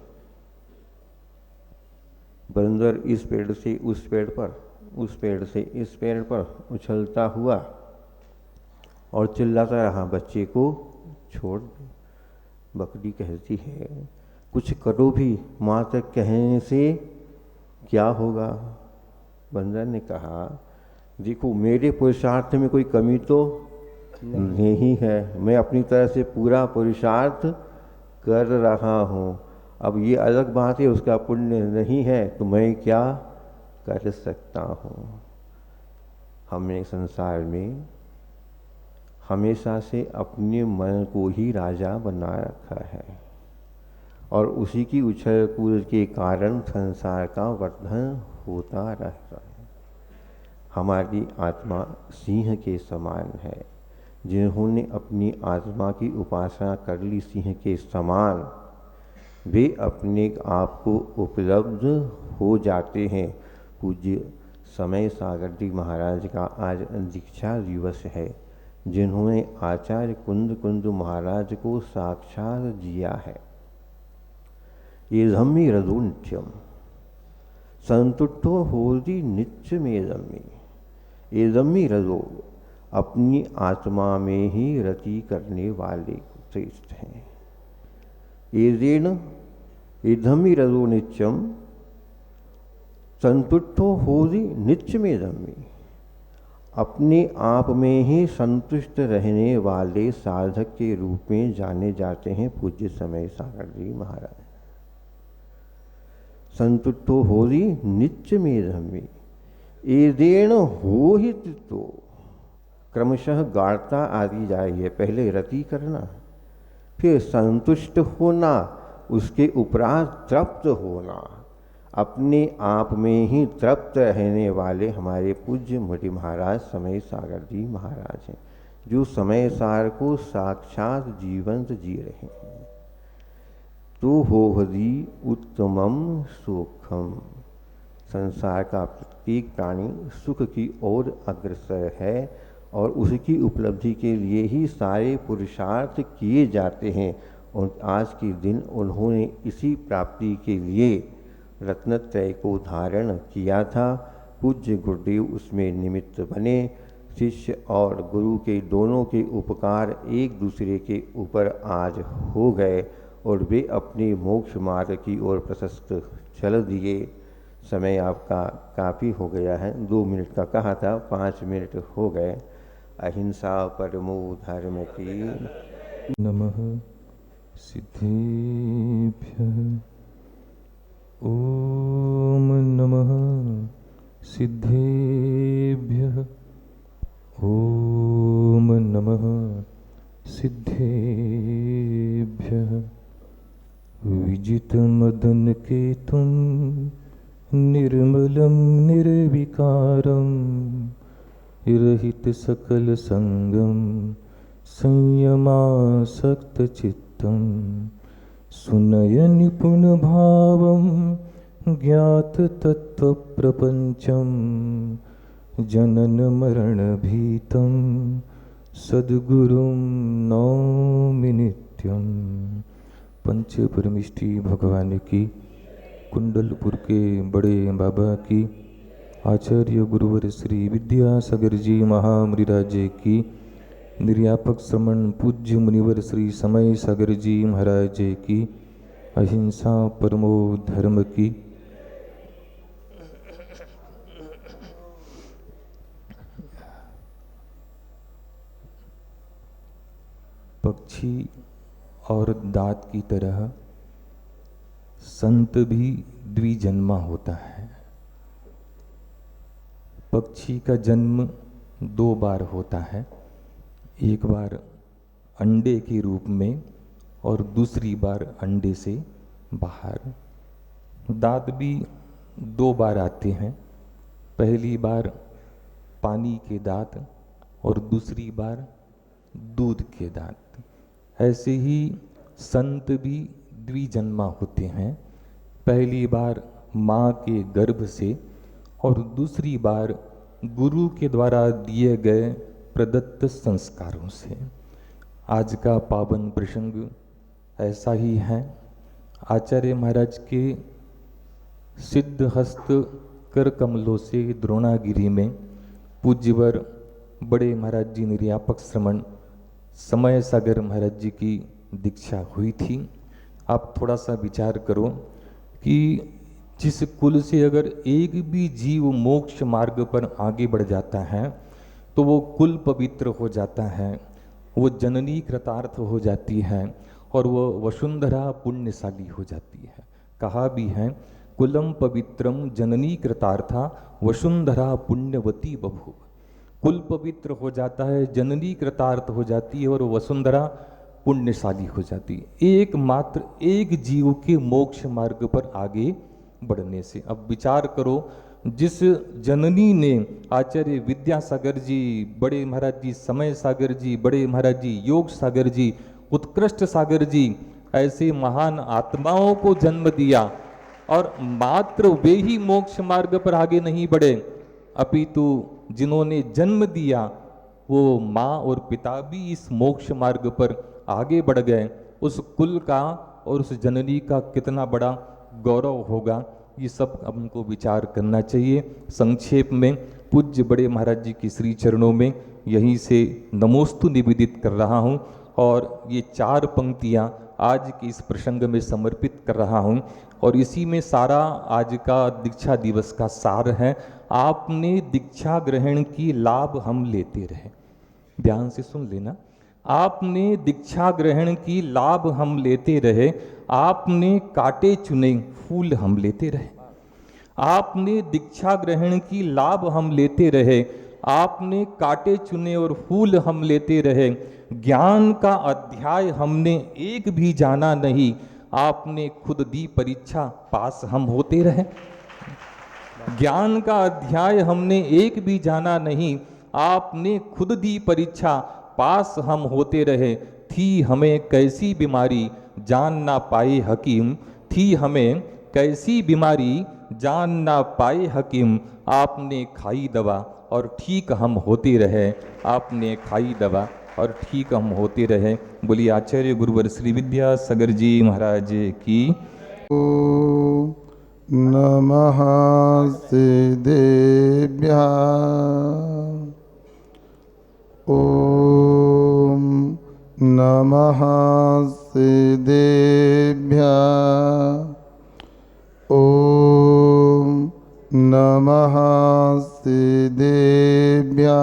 बंदर इस पेड़ से उस पेड़ पर, उस पेड़ से इस पेड़ पर उछलता हुआ और चिल्लाता रहा, बच्चे को छोड़ दे। बकरी कहती है कुछ करो भी, मात्र कहने से क्या होगा? बंदर ने कहा देखो मेरे पुरुषार्थ में कोई कमी तो नहीं है, मैं अपनी तरह से पूरा पुरुषार्थ कर रहा हूँ। अब ये अलग बात है उसका पुण्य नहीं है तो मैं क्या कर सकता हूँ। हमने संसार में हमेशा से अपने मन को ही राजा बना रखा है और उसी की उछल कूद के कारण संसार का वर्धन होता रहता है। हमारी आत्मा सिंह के समान है। जिन्होंने अपनी आत्मा की उपासना कर ली सिंह के समान, वे अपने आप को उपलब्ध हो जाते हैं। पूज्य समय सागर जी महाराज का आज दीक्षा दिवस है, जिन्होंने आचार्य कुंद महाराज को साक्षात जिया है। ये धम्मी रजो नित्यम संतुष्टो होती नित्य में दम्मी। ये धम्मी रजो अपनी आत्मा में ही रति करने वाले श्रेष्ठ हैं। ये धम्मी रजो नित्यम संतुष्टो होती नित्य में दम्मी। अपने आप में ही संतुष्ट रहने वाले साधक के रूप में जाने जाते हैं पूज्य समय सागर जी महाराज। संतुष्टो होती नित्य में धम्मी। एदेन हो ही तो क्रमशः गाढ़ता आदि जाइए। पहले रति करना, फिर संतुष्ट होना, उसके उपरांत तृप्त होना। अपने आप में ही तृप्त रहने वाले हमारे पूज्य मुनि महाराज समय सागर जी महाराज हैं, जो समय सार को साक्षात जीवंत जी रहे हैं। तो होहदी उत्तमम सुखम। संसार का प्रत्येक प्राणी सुख की ओर अग्रसर है और उसकी उपलब्धि के लिए ही सारे पुरुषार्थ किए जाते हैं। और आज के दिन उन्होंने इसी प्राप्ति के लिए रत्नत्रय को धारण किया था। पूज्य गुरुदेव उसमें निमित्त बने। शिष्य और गुरु के दोनों के उपकार एक दूसरे के ऊपर आज हो गए और वे अपने मोक्ष मार्ग की ओर प्रशस्त चल दिए। समय आपका काफ़ी हो गया है, 2 मिनट का कहा था, 5 मिनट हो गए। अहिंसा परमो धर्म की। नमः सिद्धेभ्यः। ओम नमः सिद्धेभ्यः। ओम नमः विजित मदन के तुम निर्मलम निर्विकारम रहित सकल संगम संयमासक्त चित्तम सुनय निपुण भावम ज्ञात तत्व प्रपंचम जनन मरण भीतम सद्गुरुं नौमि नित्यम। पंच परमिष्टि भगवान की, कुंडलपुर के बड़े बाबा की, आचार्य गुरुवर श्री विद्यासागर जी महामुनिराज की, निर्यापक श्रमण पूज्य मुनिवर श्री समय सागर जी महाराज की, अहिंसा परमो धर्म की, पक्षी और दांत की तरह संत भी द्विजन्मा होता है। पक्षी का जन्म 2 बार होता है, एक बार अंडे के रूप में और दूसरी बार अंडे से बाहर। दांत भी 2 बार आते हैं, पहली बार पानी के दांत और दूसरी बार दूध के दांत। ऐसे ही संत भी द्विजन्मा होते हैं, पहली बार माँ के गर्भ से और दूसरी बार गुरु के द्वारा दिए गए प्रदत्त संस्कारों से। आज का पावन प्रसंग ऐसा ही है। आचार्य महाराज के सिद्ध हस्त कर कमलों से द्रोणागिरी में पूज्यवर बड़े महाराज जी निर्यापक श्रमण समय सागर महाराज जी की दीक्षा हुई थी। आप थोड़ा सा विचार करो कि जिस कुल से अगर एक भी जीव मोक्ष मार्ग पर आगे बढ़ जाता है तो वो कुल पवित्र हो जाता है, वो जननी कृतार्थ हो जाती है और वो वसुंधरा पुण्यशाली हो जाती है। कहा भी है, कुलम पवित्रम जननी कृतार्था वसुंधरा पुण्यवती बभूव। कुल पवित्र हो जाता है, जननी कृतार्थ हो जाती है और वसुंधरा पुण्यशाली हो जाती है, एकमात्र एक जीव के मोक्ष मार्ग पर आगे बढ़ने से। अब विचार करो, जिस जननी ने आचार्य विद्यासागर जी, बड़े महाराज जी समय सागर जी, बड़े महाराज जी योग सागर जी, उत्कृष्ट सागर जी, ऐसे महान आत्माओं को जन्म दिया और मात्र वे ही मोक्ष मार्ग पर आगे नहीं बढ़े, अपितु जिन्होंने जन्म दिया वो माँ और पिता भी इस मोक्ष मार्ग पर आगे बढ़ गए। उस कुल का और उस जननी का कितना बड़ा गौरव होगा, ये सब हमको विचार करना चाहिए। संक्षेप में पूज्य बड़े महाराज जी की श्री चरणों में यहीं से नमोस्तु निवेदित कर रहा हूँ और ये 4 पंक्तियाँ आज के इस प्रसंग में समर्पित कर रहा हूँ और इसी में सारा आज का दीक्षा दिवस का सार है। आपने दीक्षा ग्रहण की लाभ हम लेते रहे, ध्यान से सुन लेना। आपने दीक्षा ग्रहण की लाभ हम लेते रहे, आपने काटे चुने फूल हम लेते रहे। आपने दीक्षा ग्रहण की लाभ हम लेते रहे, आपने काटे चुने और फूल हम लेते रहे। ज्ञान का अध्याय हमने एक भी जाना नहीं, आपने खुद दी परीक्षा पास हम होते रहे। ज्ञान का अध्याय हमने एक भी जाना नहीं, आपने खुद दी परीक्षा पास हम होते रहे। थी हमें कैसी बीमारी जान ना पाए हकीम, थी हमें कैसी बीमारी जान ना पाए हकीम, आपने खाई दवा और ठीक हम होते रहे, आपने खाई दवा और ठीक हम होते रहे। बोलिए आचार्य गुरुवर श्री विद्यासागर जी महाराज की। ओम नमः सिद्धेभ्यः, ओम नमः सिद्धेभ्यः, ओम नमः सिद्धेभ्यः।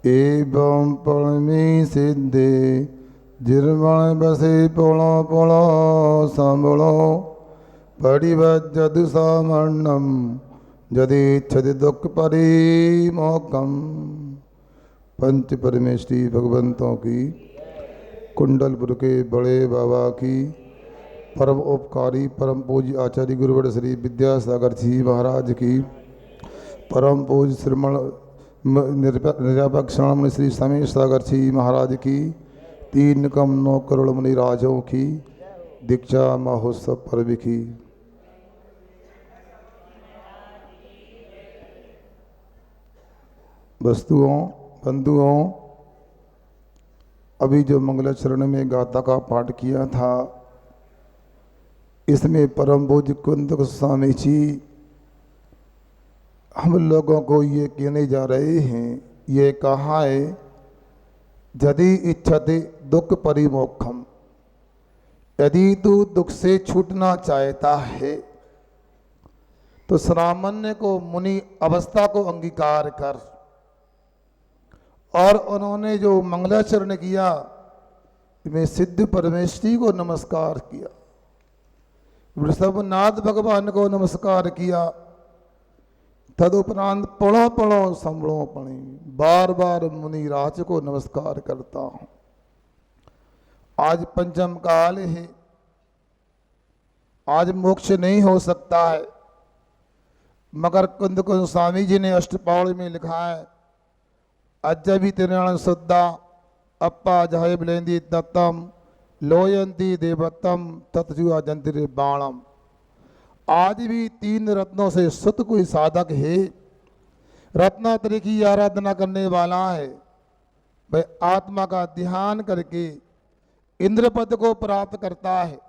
एवं पणमी सिद्धे जिर्वण बसे पोलो पोलो संबलो परिवज्जतु सामर्णम यदि छति दुख परिमोकम। पंच परमेष्टि भगवंतों की, कुंडलपुर के बड़े बाबा की, परम उपकारी परम पूज्य आचार्य गुरुवर श्री विद्यासागर जी महाराज की, परम पूज्य श्रीमण निरपेक्ष श्री श्री समय सागर जी महाराज की, 3 कम 9 करोड़ मुनि राजों की दीक्षा महोत्सव पर्व की। वस्तुओं बंधुओं, अभी जो मंगलाचरण में गाथा का पाठ किया था, इसमें परम पूज्य कुंद गोस्वामी जी हम लोगों को ये कहने जा रहे हैं, ये कहा है यदि इच्छते दुख परिमोक्षम, यदि तू दुख से छूटना चाहता है तो सामान्य को मुनि अवस्था को अंगीकार कर। और उन्होंने जो मंगलाचरण किया, में सिद्ध परमेश्वरी को नमस्कार किया, वृषभनाथ भगवान को नमस्कार किया, तदुपरांत पढ़ो पढ़ो संभड़ो पढ़ी, बार बार मुनि राज को नमस्कार करता हूं। आज पंचम काल है, आज मोक्ष नहीं हो सकता है, मगर कुंद गोस्वामी जी ने अष्टपावली में लिखा है, अज्जभी तिरण शुद्धा अप्पा जय बिलेंदी दत्तम लोयंती देवत्तम तत्जुआ जंतिर बाणम। आज भी 3 रत्नों से शुद्ध कोई साधक है, रत्नात्रय की आराधना करने वाला है, वह आत्मा का ध्यान करके इंद्र पद को प्राप्त करता है,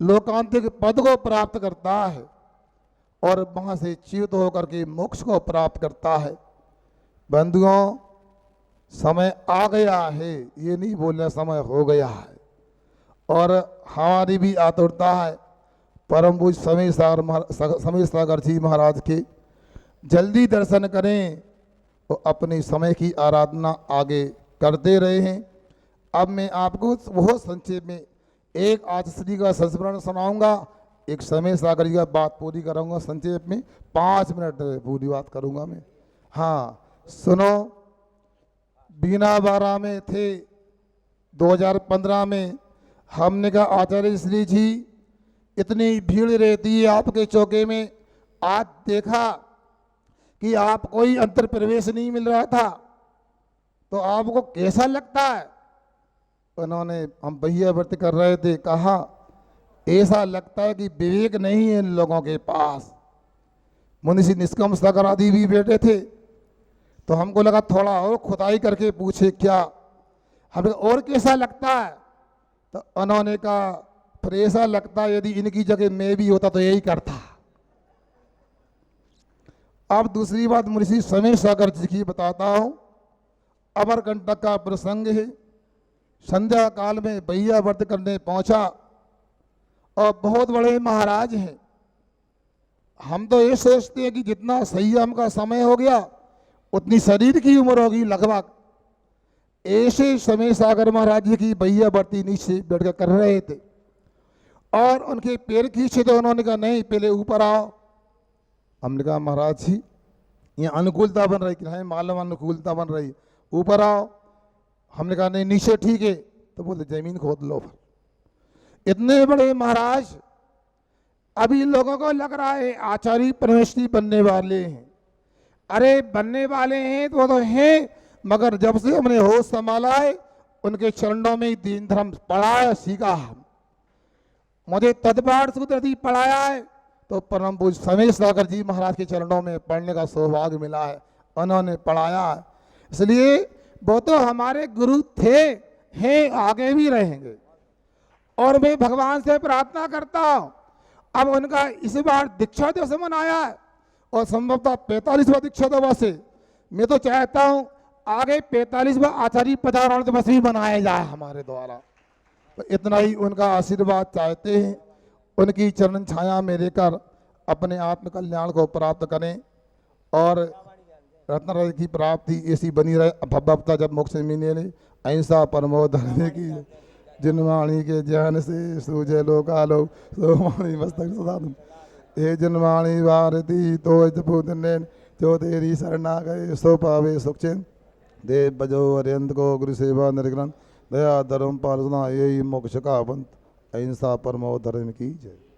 लोकांतिक पद को प्राप्त करता है और वहां से च्युत होकर के मोक्ष को प्राप्त करता है। बंधुओं, समय आ गया है, ये नहीं बोलना समय हो गया है, और हमारी भी आतुरता है परम पूज्य समय सागर जी महाराज के जल्दी दर्शन करें तो अपने समय की आराधना आगे करते रहे हैं। अब मैं आपको वो संक्षेप में एक आचार्य का संस्मरण सुनाऊंगा, एक समय सागर जी का बात पूरी कराऊंगा संक्षेप में, 5 मिनट पूरी बात करूंगा मैं। हाँ सुनो, बीना बारा में थे 2015 में, हमने कहा आचार्य श्री जी इतनी भीड़ रहती है आपके चौके में, आज देखा कि आप कोई अंतर प्रवेश नहीं मिल रहा था, तो आपको कैसा लगता है? उन्होंने, हम भैया व्रत कर रहे थे, कहा ऐसा लगता है कि विवेक नहीं है इन लोगों के पास। मुनिषी निष्कम सागर आदि भी बैठे थे, तो हमको लगा थोड़ा और खुदाई करके पूछे क्या, हमें और कैसा लगता है? तो उन्होंने कहा फिर ऐसा लगता है यदि इनकी जगह मैं भी होता तो यही करता। अब दूसरी बात मुनिषी समय सागर जी की बताता हूं। अमरकंटक का प्रसंग है, संध्या काल में भैया व्रत करने पहुंचा और बहुत बड़े महाराज हैं। हम तो ये सोचते हैं कि जितना संयम का समय हो गया उतनी शरीर की उम्र होगी लगभग। ऐसे समय सागर महाराज जी की भैया व्रती नीचे बैठ कर रहे थे और उनके पैर खींचे तो उन्होंने कहा नहीं पहले ऊपर आओ। हमने कहा महाराज जी यहाँ अनुकूलता बन रही, कि मालूम अनुकूलता बन रही, ऊपर आओ। हमने कहा नहीं नीचे ठीक है, तो बोले जमीन खोद लो। इतने बड़े महाराज, अभी लोगों को लग रहा है आचार्य परमेश्वरी बनने वाले हैं। अरे बनने वाले हैं तो वो तो हैं, मगर जब से हमने होश संभाला है उनके चरणों में ही दीन धर्म पढ़ाया सीखा। मुझे तदपाठ सूत्र पढ़ाया है तो परम पूज्य समय सागर जी महाराज के चरणों में पढ़ने का सौभाग्य मिला है, उन्होंने पढ़ाया है। इसलिए वो तो हमारे गुरु थे, हैं, आगे भी रहेंगे। और मैं भगवान से प्रार्थना करता हूँ, अब उनका इस बार दीक्षा दिवस मनाया है और संभवतः 45वां दीक्षा दिवस है। मैं तो चाहता हूँ आगे 45वां आचार्य पदारोहण दिवस भी मनाया जाए हमारे द्वारा। तो इतना ही उनका आशीर्वाद चाहते हैं, उनकी चरण छाया में रहकर अपने आत्म कल्याण को प्राप्त करें और रत्न की प्राप्ति ऐसी बनी रहे। भवता जब मोक्ष मिले, अहिंसा परमो धर्म की, जिनवाणी के ज्ञान से सूझे लोकालो सोवाणी मस्तक सदा। हे जिनवाणी भारती तो जपूतने जो तेरी शरणा गए सो पावे सुखचैन। देव बजो अरियंत को गुरु सेवा निर्ग्रहण, दया धर्म पालना यही मोक्ष का पंथ। अहिंसा परमो धर्म की जय।